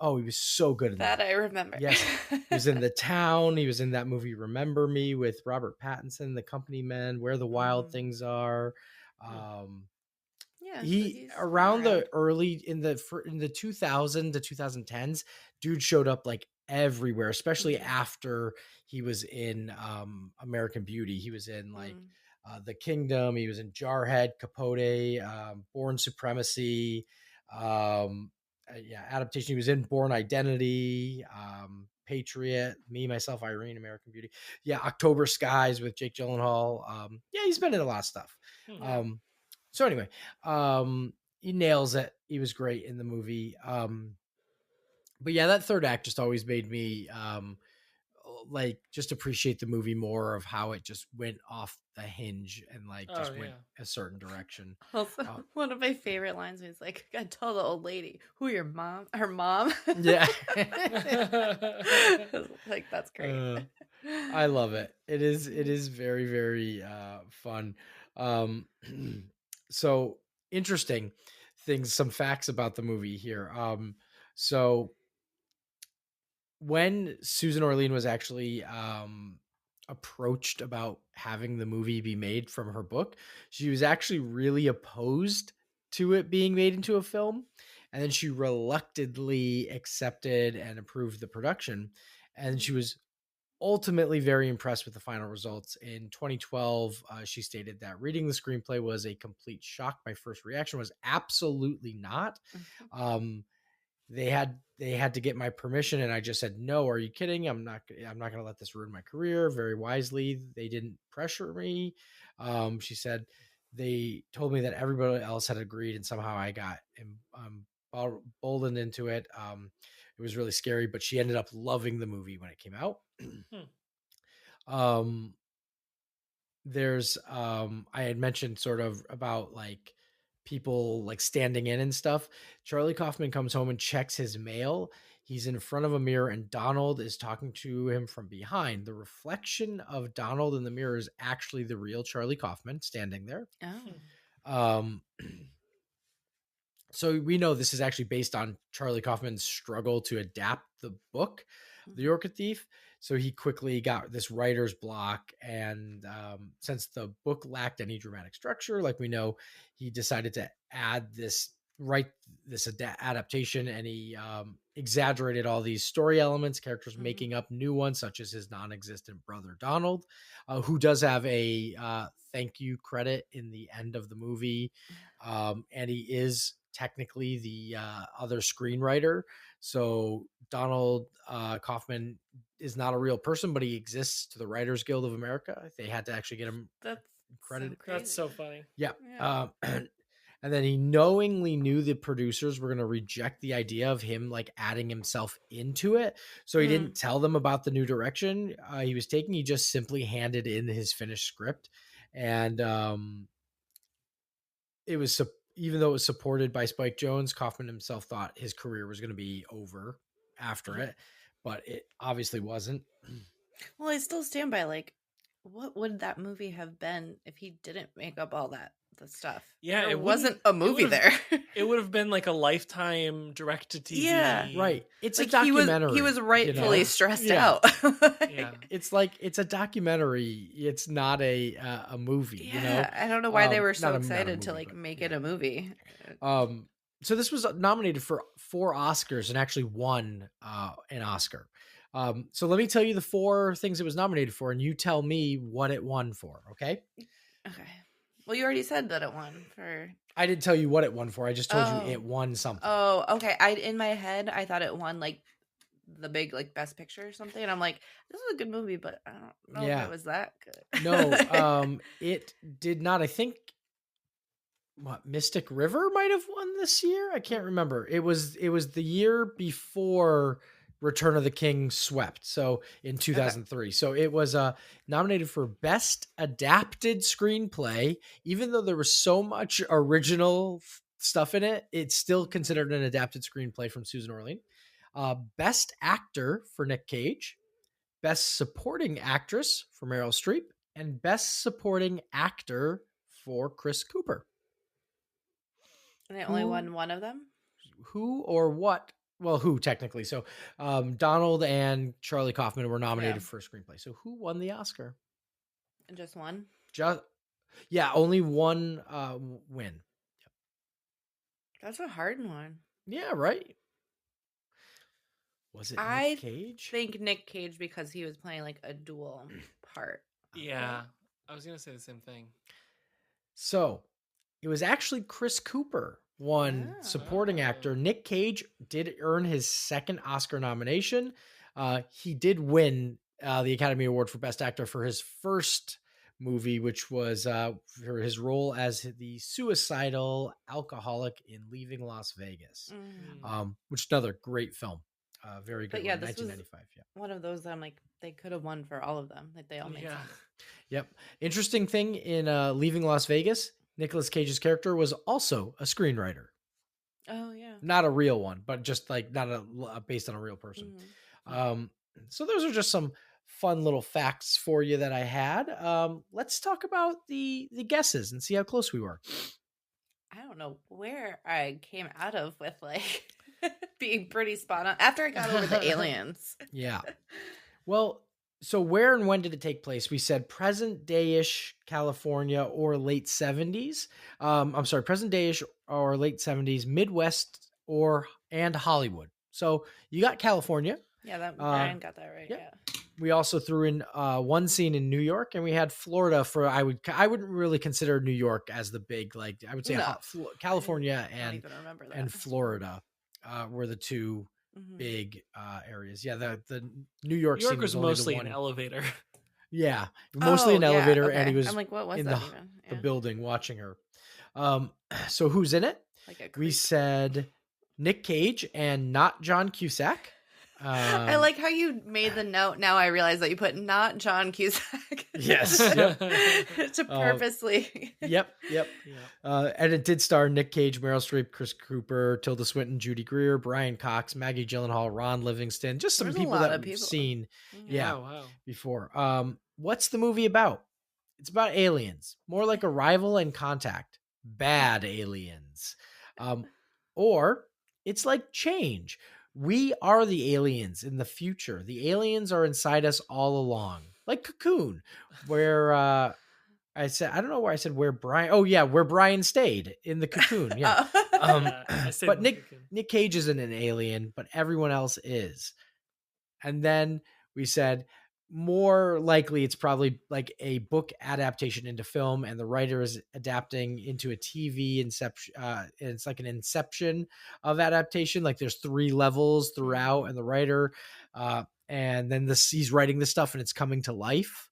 Oh, he was so good in that. That I remember. Yes. He was in The Town. He was in that movie Remember Me with Robert Pattinson, The Company Men, Where the Wild Things Are. Yeah. so He he's around around. the early in the 2000 to 2010s, dude showed up like everywhere, especially after he was in American Beauty. He was in like The Kingdom. He was in Jarhead, Capote, Born Supremacy. Yeah, Adaptation. He was in Born Identity, Patriot, Me, Myself, Irene, American Beauty. Yeah, October Skies with Jake Gyllenhaal. Yeah, he's been in a lot of stuff. Hmm. So anyway, he nails it. He was great in the movie. But yeah, that third act just always made me like just appreciate the movie more, of how it just went off the hinge and like just went a certain direction. Also, one of my favorite lines was like, "I gotta tell the old lady who her mom." Yeah. Like that's great. I love it. It is very, very fun. So interesting things, some facts about the movie here. So when Susan Orlean was actually approached about having the movie be made from her book, she was actually really opposed to it being made into a film. And then she reluctantly accepted and approved the production. And she was ultimately very impressed with the final results. In 2012, she stated that reading the screenplay was a complete shock. My first reaction was absolutely not. They had to get my permission, and I just said, no, are you kidding? I'm not going to let this ruin my career. Very wisely, they didn't pressure me. She said they told me that everybody else had agreed, and somehow I got boldened into it. It was really scary, but she ended up loving the movie when it came out. There's I had mentioned sort of about like people like standing in and stuff. Charlie Kaufman comes home and checks his mail. He's in front of a mirror and Donald is talking to him from behind. The reflection of Donald in the mirror is actually the real Charlie Kaufman standing there. So we know this is actually based on Charlie Kaufman's struggle to adapt the book, The Orchid Thief. So he quickly got this writer's block. And since the book lacked any dramatic structure, like we know, he decided to write this adaptation, and he exaggerated all these story elements, characters making up new ones, such as his non-existent brother Donald, who does have a thank you credit in the end of the movie. And he is technically the other screenwriter. So Donald Kaufman is not a real person, but he exists to the Writers Guild of America. They had to actually get him That's credit. so crazy. That's so funny. Yeah. And then he knowingly knew the producers were going to reject the idea of him like adding himself into it. So he didn't tell them about the new direction he was taking. He just simply handed in his finished script. And it was, even though it was supported by Spike Jonze, Kaufman himself thought his career was going to be over after it, but it obviously wasn't. Well, I still stand by, like, what would that movie have been if he didn't make up all the stuff? Yeah, there it wasn't wouldn't- a movie there. It would have been like a Lifetime direct-to-TV. Yeah. Right. It's Like, a documentary. He was rightfully you know? stressed Yeah. out. Yeah. It's like, it's a documentary. It's not a movie, Yeah, you know? I don't know why they were Not so a excited to movie, like but make yeah. it a movie. So this was nominated for 4 Oscars and actually won an Oscar. So let me tell you the 4 things it was nominated for, and you tell me what it won for. Okay. Okay. Well, you already said that it won for. I didn't tell you what it won for. I just told Oh. you it won something. Oh, okay. In my head, I thought it won like the big like Best Picture or something, and I'm like, this is a good movie, but I don't know Yeah. if it was that good. No, it did not. I think Mystic River might have won this year. I can't remember. It was the year before Return of the King swept. So in 2003. So it was nominated for Best Adapted Screenplay. Even though there was so much original stuff in it, it's still considered an adapted screenplay from Susan Orlean. Best Actor for Nick Cage. Best Supporting Actress for Meryl Streep. And Best Supporting Actor for Chris Cooper. And I only won one of them. Who or what? Well, who technically. So Donald and Charlie Kaufman were nominated for a screenplay. So who won the Oscar? And just one. Yeah, only one win. That's a hard one. Yeah, right. Was it Nick Cage? I think Nick Cage because he was playing like a dual part. Yeah. I was going to say the same thing. So it was actually Chris Cooper won supporting actor. Nick Cage did earn his second Oscar nomination. He did win the Academy Award for Best Actor for his first movie, which was for his role as the suicidal alcoholic in Leaving Las Vegas, which is another great film. Very good. But yeah, one, this was 1995. one of those that I'm like, they could have won for all of them. Like they all made sense. Yep. Interesting thing in Leaving Las Vegas, Nicolas Cage's character was also a screenwriter. Oh yeah. Not a real one, but just like not based on a real person. So those are just some fun little facts for you that I had. Let's talk about the guesses and see how close we were. I don't know where I came out of with like being pretty spot on after I got over the aliens. Yeah. Well, so where and when did it take place? We said present day-ish California or late 70s. I'm sorry, present day-ish or late 70s, Midwest and Hollywood. So you got California. Yeah, that Brian got that right. Yeah. We also threw in one scene in New York, and we had Florida for. I wouldn't really consider New York as the big, like I would say California and Florida were the two big areas. Yeah, the New York scene was mostly an elevator. Yeah, mostly an elevator, okay. and he was I'm like, what was in that the building watching her. So who's in it? Like we said Nick Cage and not John Cusack. I like how you made the note. Now I realize that you put not John Cusack. Yes. To purposely. Yep. And it did star Nick Cage, Meryl Streep, Chris Cooper, Tilda Swinton, Judy Greer, Brian Cox, Maggie Gyllenhaal, Ron Livingston. Just some people that we've seen before. What's the movie about? It's about aliens. More like Arrival and Contact. Bad aliens. Or it's like Change. We are the aliens in the future. The aliens are inside us all along. Like Cocoon, where I don't know where I said where Brian. Oh yeah, where Brian stayed in the Cocoon. Yeah. But Nick Cage isn't an alien, but everyone else is. And then we said more likely it's probably like a book adaptation into film, and the writer is adapting into a TV inception. It's like an inception of adaptation. Like there's 3 levels throughout, and the writer, and then he's writing this stuff and it's coming to life.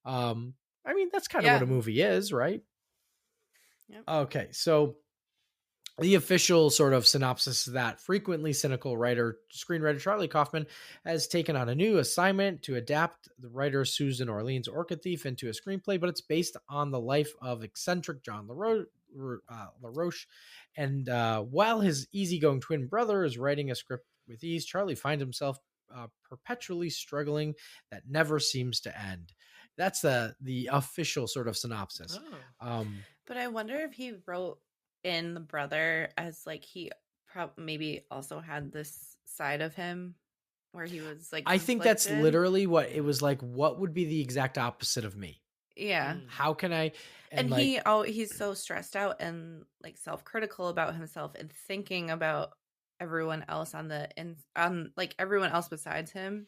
I mean, that's kind of what a movie is, right? Yep. Okay. So The official sort of synopsis is that frequently cynical screenwriter Charlie Kaufman has taken on a new assignment to adapt the writer Susan Orlean's Orchid Thief into a screenplay, but it's based on the life of eccentric John LaRoche. And while his easygoing twin brother is writing a script with ease, Charlie finds himself perpetually struggling that never seems to end. That's the official sort of synopsis. Oh. But I wonder if he wrote in the brother as like he maybe also had this side of him where he was like I think that's conflicted. literally what it was like. What would be the exact opposite of me? Yeah. How can I? And like, he's so stressed out and like self-critical about himself and thinking about everyone else on like everyone else besides him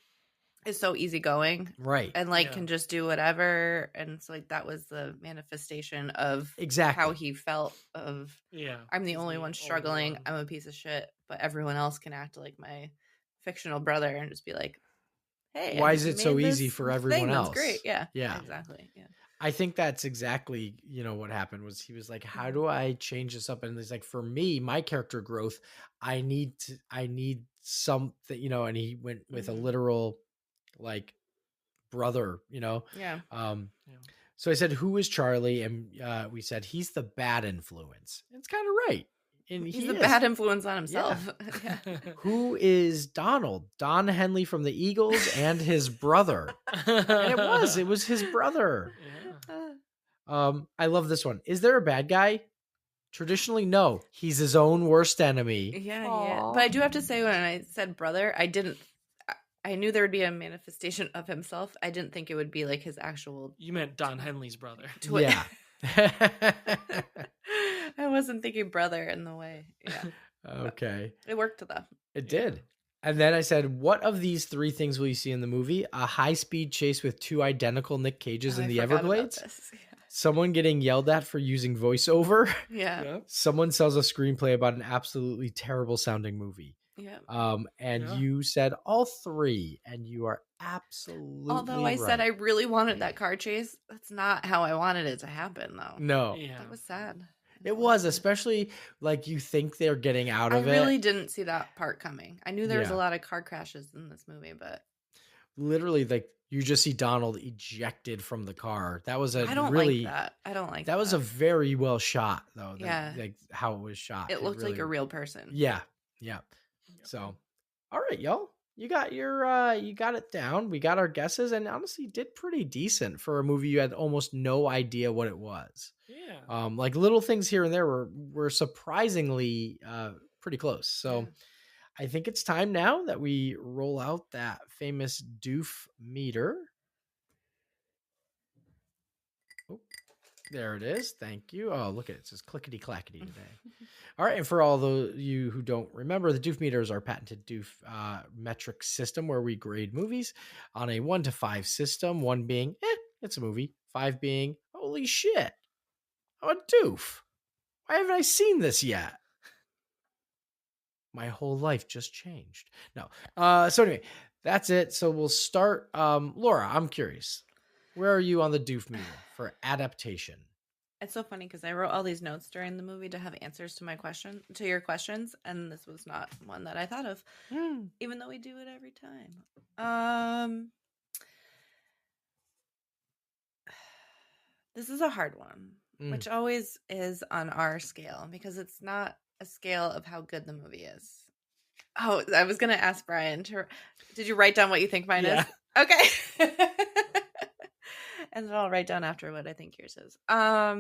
is so easygoing, right? And like Yeah. can just do whatever. And so like that was the manifestation of Exactly how he felt of Yeah. I'm the He's only one struggling. I'm a piece of shit, but everyone else can act like my fictional brother and just be like, hey, Why I is just it so made easy this for everyone thing else? That's great. Yeah. Yeah. Exactly. Yeah. I think that's exactly, what happened was he was like, how Mhm. do I change this up? And he's like, for me, my character growth, I need something, and he went with a Mhm. literal like brother, Yeah. Yeah. So I said, who is Charlie? And we said, he's the bad influence. It's kind of right. And He's he a is. bad influence on himself. Yeah. Who is Donald? Don Henley from the Eagles and his brother. And it was his brother. Yeah. I love this one. Is there a bad guy? Traditionally, no. He's his own worst enemy. Yeah, Aw. but I do have to say when I said brother, I knew there would be a manifestation of himself. I didn't think it would be like his actual You meant Don Henley's brother. twin. Yeah. I wasn't thinking brother in the way. Yeah. Okay. It worked though. It did. And then I said, what of these three things will you see in the movie? A high-speed chase with two identical Nick Cages Oh, in I the forgot about Everglades? this. Someone getting yelled at for using voiceover? Yeah. Yeah. Someone sells a screenplay about an absolutely terrible sounding movie. Yeah. And Yeah. you said all three, and you are absolutely Although I said I really wanted that car chase, that's not how I wanted it to happen though. No, Yeah. That was sad. it was, especially like you think they're getting out I of really it. didn't see that part coming. I knew there was Yeah. a lot of car crashes in this movie, but Literally, like you just see Donald ejected from the car. That was a I don't really like that. I don't like that was a very well shot though. Yeah. like how it was shot. It looked like really- a real person. Yeah, yeah. So, all right, y'all. You got you got it down. We got our guesses, and honestly, did pretty decent for a movie you had almost no idea what it was. Yeah. Like little things here and there were surprisingly pretty close. So, Yeah. I think it's time now that we roll out that famous doof meter. Oh, there it is. Thank you. Oh, look at it. It says clickety clackety today. All right. And for all of you who don't remember, the doof meter is our patented doof metric system where we grade movies on a 1 to 5 system. 1 being, it's a movie. 5 being, holy shit. I'm a doof. Why haven't I seen this yet? My whole life just changed. No. So anyway, that's it. So we'll start. Laura, I'm curious. Where are you on the doof meter for adaptation? It's so funny because I wrote all these notes during the movie to have answers to your questions, and this was not one that I thought of, even though we do it every time. This is a hard one, which always is on our scale because it's not a scale of how good the movie is. Oh, I was gonna ask Brian did you write down what you think mine is? Okay. And then I'll write down after what I think yours is. I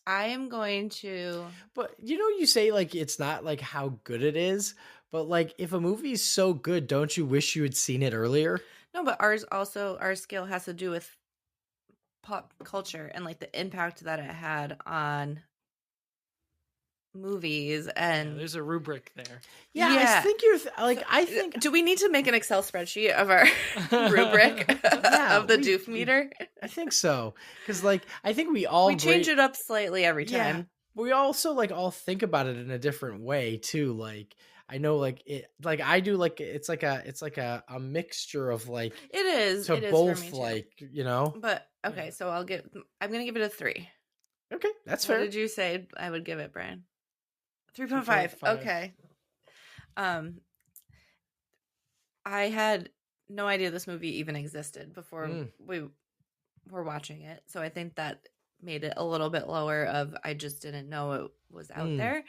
am going to. But you say like it's not like how good it is, but like if a movie's so good, don't you wish you had seen it earlier? No, but our scale has to do with pop culture and like the impact that it had on movies and There's a rubric there. Yeah, Yeah. I think I think do we need to make an Excel spreadsheet of our rubric of the doof meter? I think so. Because like I think we all We change it up slightly every Yeah. time. We also like all think about it in a different way too. Like I know like it like I do like it's like a mixture of like It is. to It is both for me too. like. But okay, so I'm gonna give it a 3. Okay, that's What fair. did you say I would give it, Brian? 3.5. 3.5. Okay. I had no idea this movie even existed before we were watching it. So I think that made it a little bit lower of I just didn't know it was out there.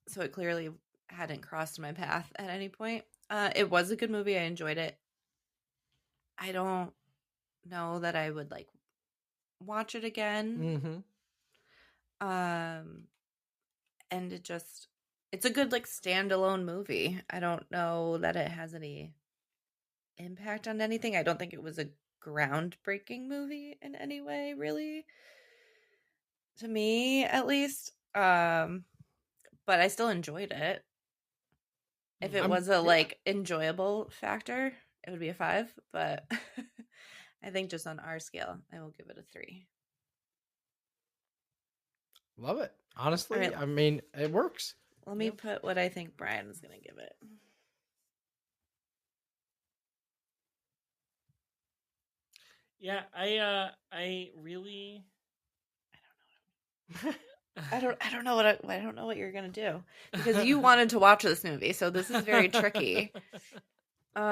So it clearly hadn't crossed my path at any point. It was a good movie. I enjoyed it. I don't know that I would like watch it again. And it's a good like standalone movie. I don't know that it has any impact on anything. I don't think it was a groundbreaking movie in any way, really. To me, at least. But I still enjoyed it. If it was a like enjoyable factor, it would be a 5. But I think just on our scale, I will give it a 3. Love it. Honestly, All right. I mean, it works. Let me put what I think Brian is going to give it. Yeah, I really I don't know what you're gonna do because you wanted to watch this movie, so this is very tricky. Okay,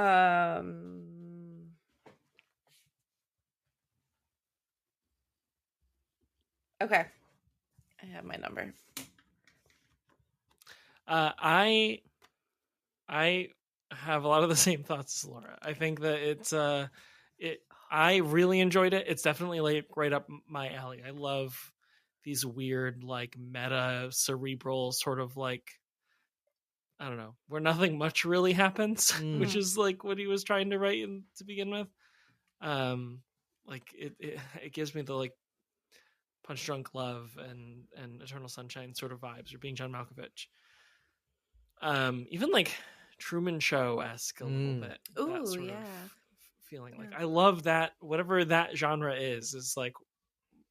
I have my number. I have a lot of the same thoughts as Laura. I think that I really enjoyed it. It's definitely like right up my alley. I love these weird, like meta cerebral sort of like, I don't know, where nothing much really happens, which is like what he was trying to write to begin with. Like it gives me the like Punch Drunk Love and Eternal Sunshine sort of vibes, or Being John Malkovich. Even like Truman Show-esque a little bit. Ooh, that sort yeah. of feeling. Like I love that. Whatever that genre is like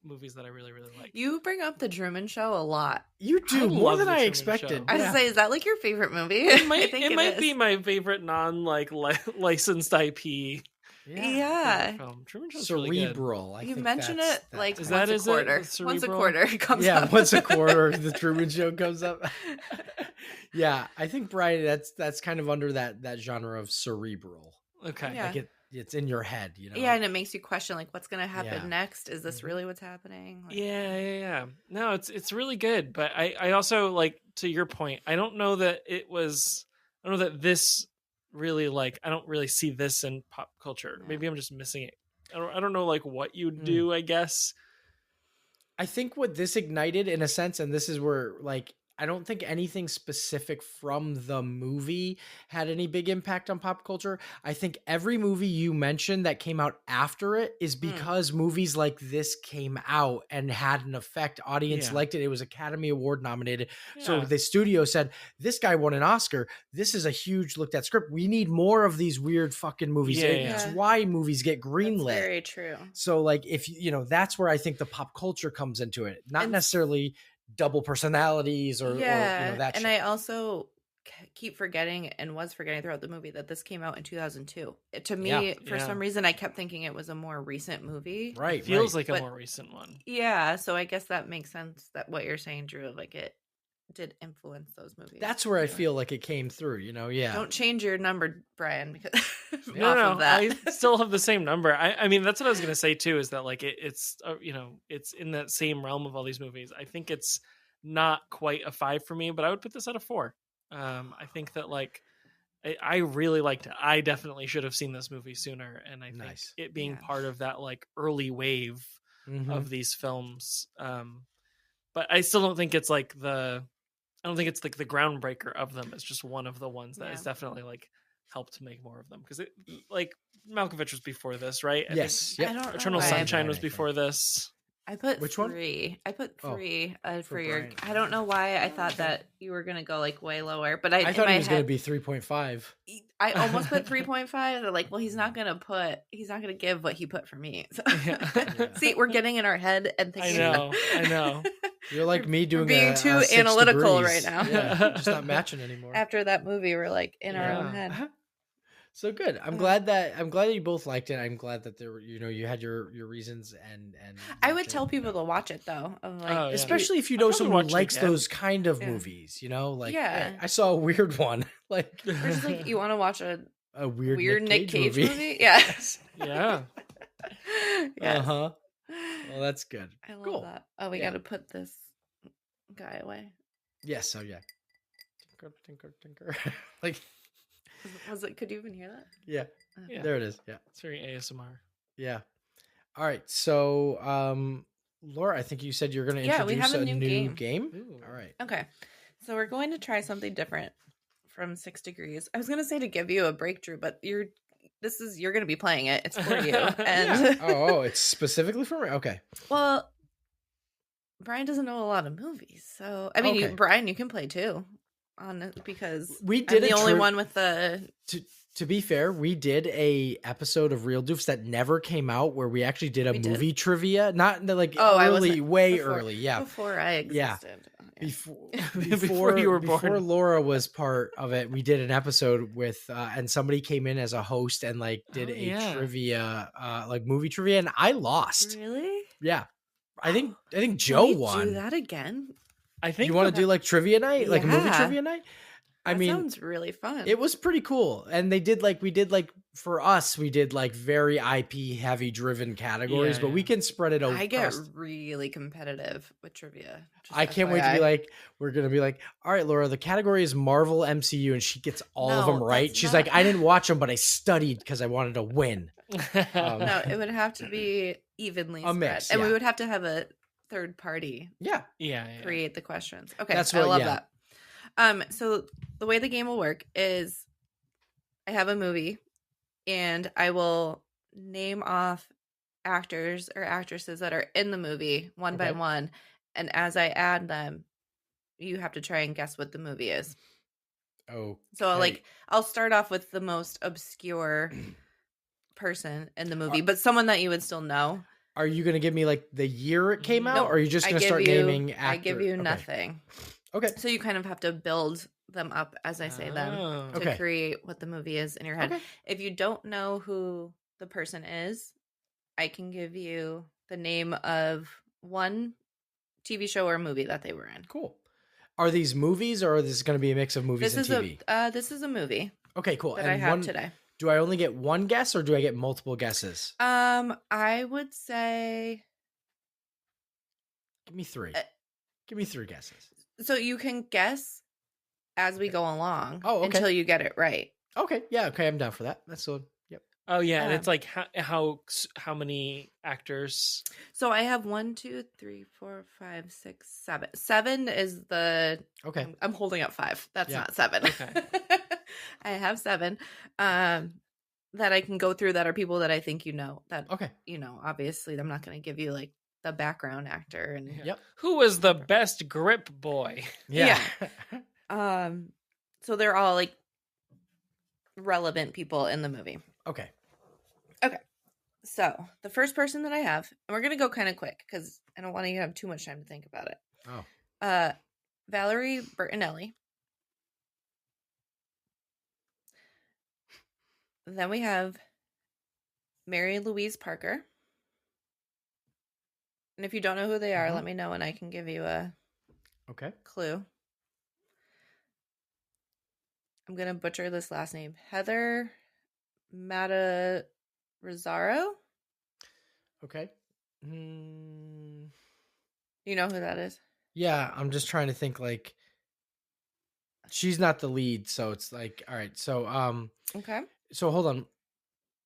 movies that I really, really like. You bring up the Truman Show a lot. You do more than I Truman expected. Show. I was say, is that like your favorite movie? It might, I think it might is. be my favorite licensed IP Yeah. film. Truman Show's really good. Cerebral. I You think mention that's- it that's- like Is once that a is it? quarter. The Once a cerebral? quarter it comes yeah, up. once a quarter the Truman Show comes up. Yeah, I think Brian, that's kind of under that genre of cerebral. Okay. Yeah. Like it's in your head, you know. Yeah, and it makes you question like what's gonna happen Yeah. next. Is this really what's happening? Like, Yeah. No, it's really good, but I also like to your point. I don't know that this really like I don't really see this in pop culture. Yeah. Maybe I'm just missing it. I don't know like what you do. I guess. I think what this ignited in a sense, and this is where like I don't think anything specific from the movie had any big impact on pop culture. I think every movie you mentioned that came out after it is because movies like this came out and had an effect. Audience liked it. It was Academy Award nominated. So the studio said, this guy won an Oscar. This is a huge looked at script. We need more of these weird fucking movies. It's why movies get greenlit. That's very true. So like if that's where I think the pop culture comes into it. Not necessarily double personalities or that and shit. I also keep forgetting and was forgetting throughout the movie that this came out in 2002. To me, for some reason, I kept thinking it was a more recent movie. Right. It feels like a more recent one. Yeah, so I guess that makes sense that what you're saying, Drew, like it did influence those movies. That's where I feel like it came through, Yeah. Don't change your number, Brian, because No, of that. I still have the same number. I mean, that's what I was going to say too, is that like it's it's in that same realm of all these movies. I think it's not quite a 5 for me, but I would put this at a 4. I think that like I really liked it. I definitely should have seen this movie sooner, and I think it being part of that like early wave of these films. But I still don't think it's like the groundbreaker of them. It's just one of the ones that has definitely like helped make more of them, because it like Malkovich was before this, right? I yes. think I don't know Eternal why. Sunshine was before this. I put Which one? 3. I put 3 for your. Brian. I don't know why I thought that you were gonna go like way lower, but I thought in it my was going to head, be 3.5. I almost put 3.5. They're like, well, he's not gonna give what he put for me. So. See, we're getting in our head and thinking. I know. You're like me doing being too a 6 analytical degrees. right now. Yeah, just not matching anymore. After that movie, we're like in our own head. So good. I'm glad that you both liked it. I'm glad that there were, you had your reasons and I would tell people to watch it though. Of like, Oh, yeah. especially if you I'll know probably someone who watch it likes again. those kind of Yeah. movies, like Yeah. hey, I saw a weird one, like or just like you want to watch a a weird, weird Nick Cage movie. movie. Yes. Yeah. Yes. Uh-huh. Well, that's good. I love Cool. that. Oh, we Yeah. got to put this guy away. Yes, so yeah. Tinker, tinker, tinker. Like Was it? Could you even hear that? yeah. Yeah. There it is. Yeah. It's very ASMR. Yeah. All right. So Laura, I think you said you're gonna Yeah, we introduce have a a new new game. Ooh. All right. Okay. So we're going to try something different from 6 Degrees. I was going to say to give you a breakthrough, but you're going to be playing it. It's for you. And Oh, it's specifically for me. Okay. well, Brian doesn't know a lot of movies. So, I mean, Okay. Brian, you can play too on it because We I'm did the a only tri- one with the To be fair, we did a episode of Reel Doofs that never came out where we actually did a We did? movie trivia. Not like Oh, I early, wasn't- way before- early. Yeah. before I Yeah. existed. Yeah. Before you were before born. Laura was part of it, we did an episode with and somebody came in as a host and like did Oh, a yeah. trivia like movie trivia, and I lost. Really? Yeah. I think Can Joe we won. do that again? I think You want to do like trivia night? Like a movie Yeah. trivia night? I That mean, sounds really fun. it was pretty cool. And we did for us, we did like very IP heavy driven categories, Yeah, but we yeah. can spread it over. I get really competitive with trivia. just I can't wait to be FYI. like, we're going to be like, all right, Laura, the category is Marvel MCU. And she gets all of No, them right. that's She's not- like, I didn't watch them, but I studied because I wanted to win. No, it would have to be evenly A spread. mix, And we yeah. would have to have a third party Yeah. yeah. create the questions. Okay, That's I what- love yeah. that. So the way the game will work is I have a movie and I will name off actors or actresses that are in the movie one by Okay. one. And as I add them, you have to try and guess what the movie is. Oh, So like I'll start off with the most obscure person in the movie, but someone that you would still know. are you going to give me like the year it came out? No, Or are you just I going to give start you- naming actors? I give you Okay. nothing. Okay. So you kind of have to build them up as I say them Oh. to Okay. create what the movie is in your head. Okay. If you don't know who the person is, I can give you the name of one TV show or movie that they were in. Cool. Are these movies or is this going to be a mix of movies This and is TV? this is a movie Okay, cool. that I And have today. do I only get one guess or do I get multiple guesses? I would say Give me three. Uh, Give me three guesses. so you can guess as we go along Oh, okay. until you get it right. Okay. Yeah. Okay. I'm down for that. That's so. Yep. Oh yeah, and Um, it's like how many actors? So I have 1, 2, 3, 4, 5, 6, 7. 7 is the Okay. I'm holding up 5. That's Yeah. not 7. Okay. I have 7 that I can go through that are people that I think you know. That Okay. obviously I'm not going to give you like the background actor and Yep. Who was the best grip boy? Yeah. so they're all like relevant people in the movie. Okay. So the first person that I have, and we're going to go kind of quick because I don't want you to have too much time to think about it. Oh. Valerie Bertinelli. Then we have Mary Louise Parker. And if you don't know who they are, Mhm. let me know and I can give you a Okay. clue. I'm going to butcher this last name. Heather Matarazzo. Okay. You know who that is? Yeah. I'm just trying to think like she's not the lead. So it's like, all right. So, Okay. so hold on.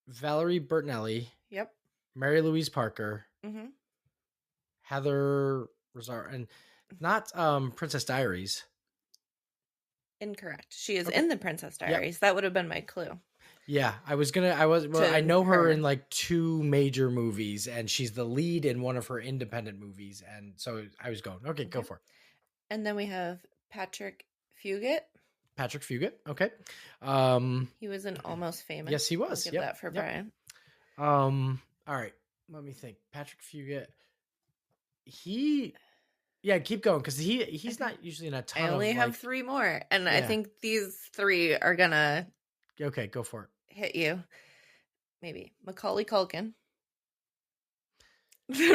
Valerie Bertinelli, Yep. Mary Louise Parker, Mm-hmm. Heather Rosario, and not Princess Diaries. Incorrect. She is Okay. in the Princess Diaries. That would have been my clue. Yeah, I was well, To I know her her. in like 2 major movies, and she's the lead in one of her independent movies, and so I was going, okay, go Okay. for it. And then we have Patrick Fugit. Patrick Fugit, okay. He was in Almost Famous. Yes, he I'll was. give Yep, that for yep. Brian. All right, let me think. Patrick Fugit, keep going because he's Okay. not usually in a ton I only of have like, 3 more, and I Yeah. think these 3 are gonna okay, go for it. hit you. Maybe Macaulay Culkin.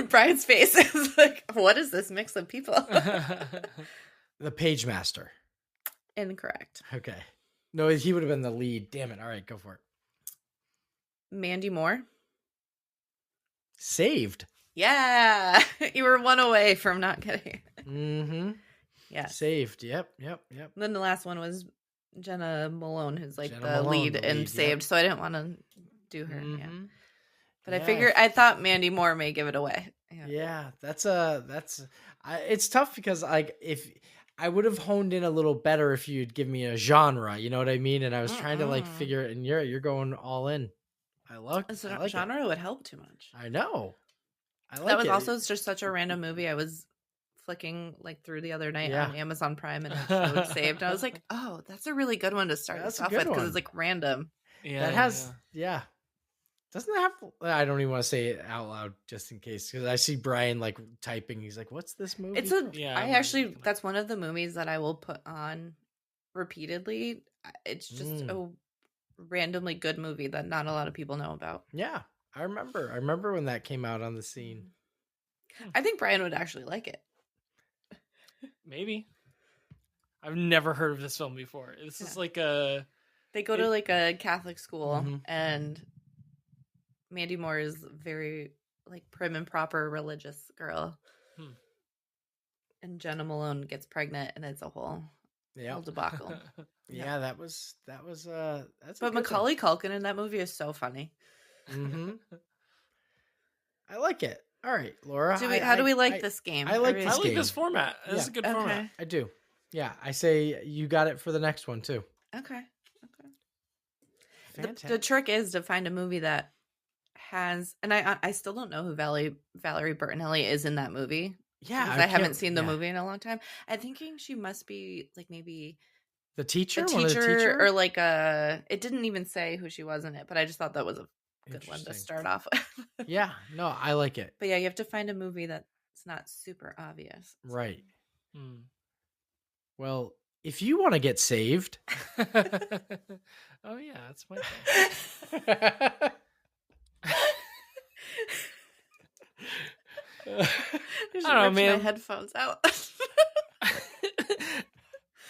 Brian's face is like, what is this mix of people? The Page Master. Incorrect. Okay. No, he would have been the lead. Damn it. All right, go for it. Mandy Moore. Saved. Yeah. You were one away from not getting it. Mm-hmm. Yeah. Saved. Yep. Then the last one was Jenna Malone, who's like Jenna the Malone, lead the in lead, Saved, yep. so I didn't want to do her. Yeah. Mhm. But Yeah. I thought Mandy Moore may give it away. Yeah, it's tough because if I would have honed in a little better if you'd give me a genre, you know what I mean? And I was trying to like figure it, and you're going all in. I like Genre would help too much. I know. I like That was it. also just such a random movie. I was flicking like through the other night Yeah. on Amazon Prime and it showed Saved. And I was like, oh, that's a really good one to start That's this a off good with because one. it's like random. Yeah, That has Doesn't it have? I don't even want to say it out loud just in case because I see Brian like typing. He's like, "What's this movie?" It's a. Yeah, I I'm actually looking at that's one of the movies that I will put on repeatedly. It's just a randomly good movie that not a lot of people know about. Yeah, I remember. I remember when that came out on the scene. I think Brian would actually like it. Maybe. I've never heard of this film before. This is like a. They go to like a Catholic school, Mhm. and Mandy Moore is very like prim and proper religious girl, and Jenna Malone gets pregnant, and it's a whole debacle. Yeah, that was that's. A But Macaulay Culkin in that movie is so funny. Mm-hmm. I like it. All right, Laura. How do we like this game? I like I this like game. this format. This is a good format. I do. Yeah, I say you got it for the next one too. Okay. Fantastic. The trick is to find a movie that has, and I still don't know who Valerie Bertinelli is in that movie. Yeah, because I haven't seen the movie in a long time. I'm thinking she must be like maybe the teacher, or like a. It didn't even say who she was in it, but I just thought that was a good one to start off with. Yeah, no, I like it. But yeah, you have to find a movie that's not super obvious. Right. Well, if you want to get saved. Oh yeah, that's my thing. I don't know, man. My headphones out.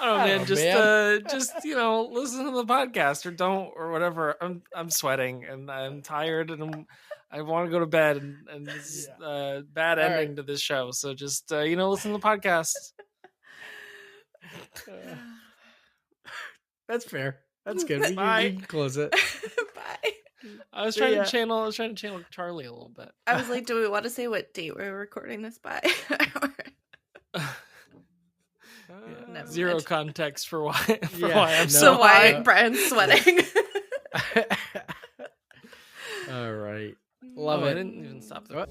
Oh man, just listen to the podcast or don't or whatever. I'm sweating and I'm tired and I want to go to bed and this is a bad ending to this show. So just listen to the podcast. That's fair. That's good. We can close it. Bye. I was trying to channel Charlie a little bit. I was like, do we want to say what date we're recording this by? Zero mind. context for why I'm so why Brian's sweating. All right. Love it. I didn't even stop the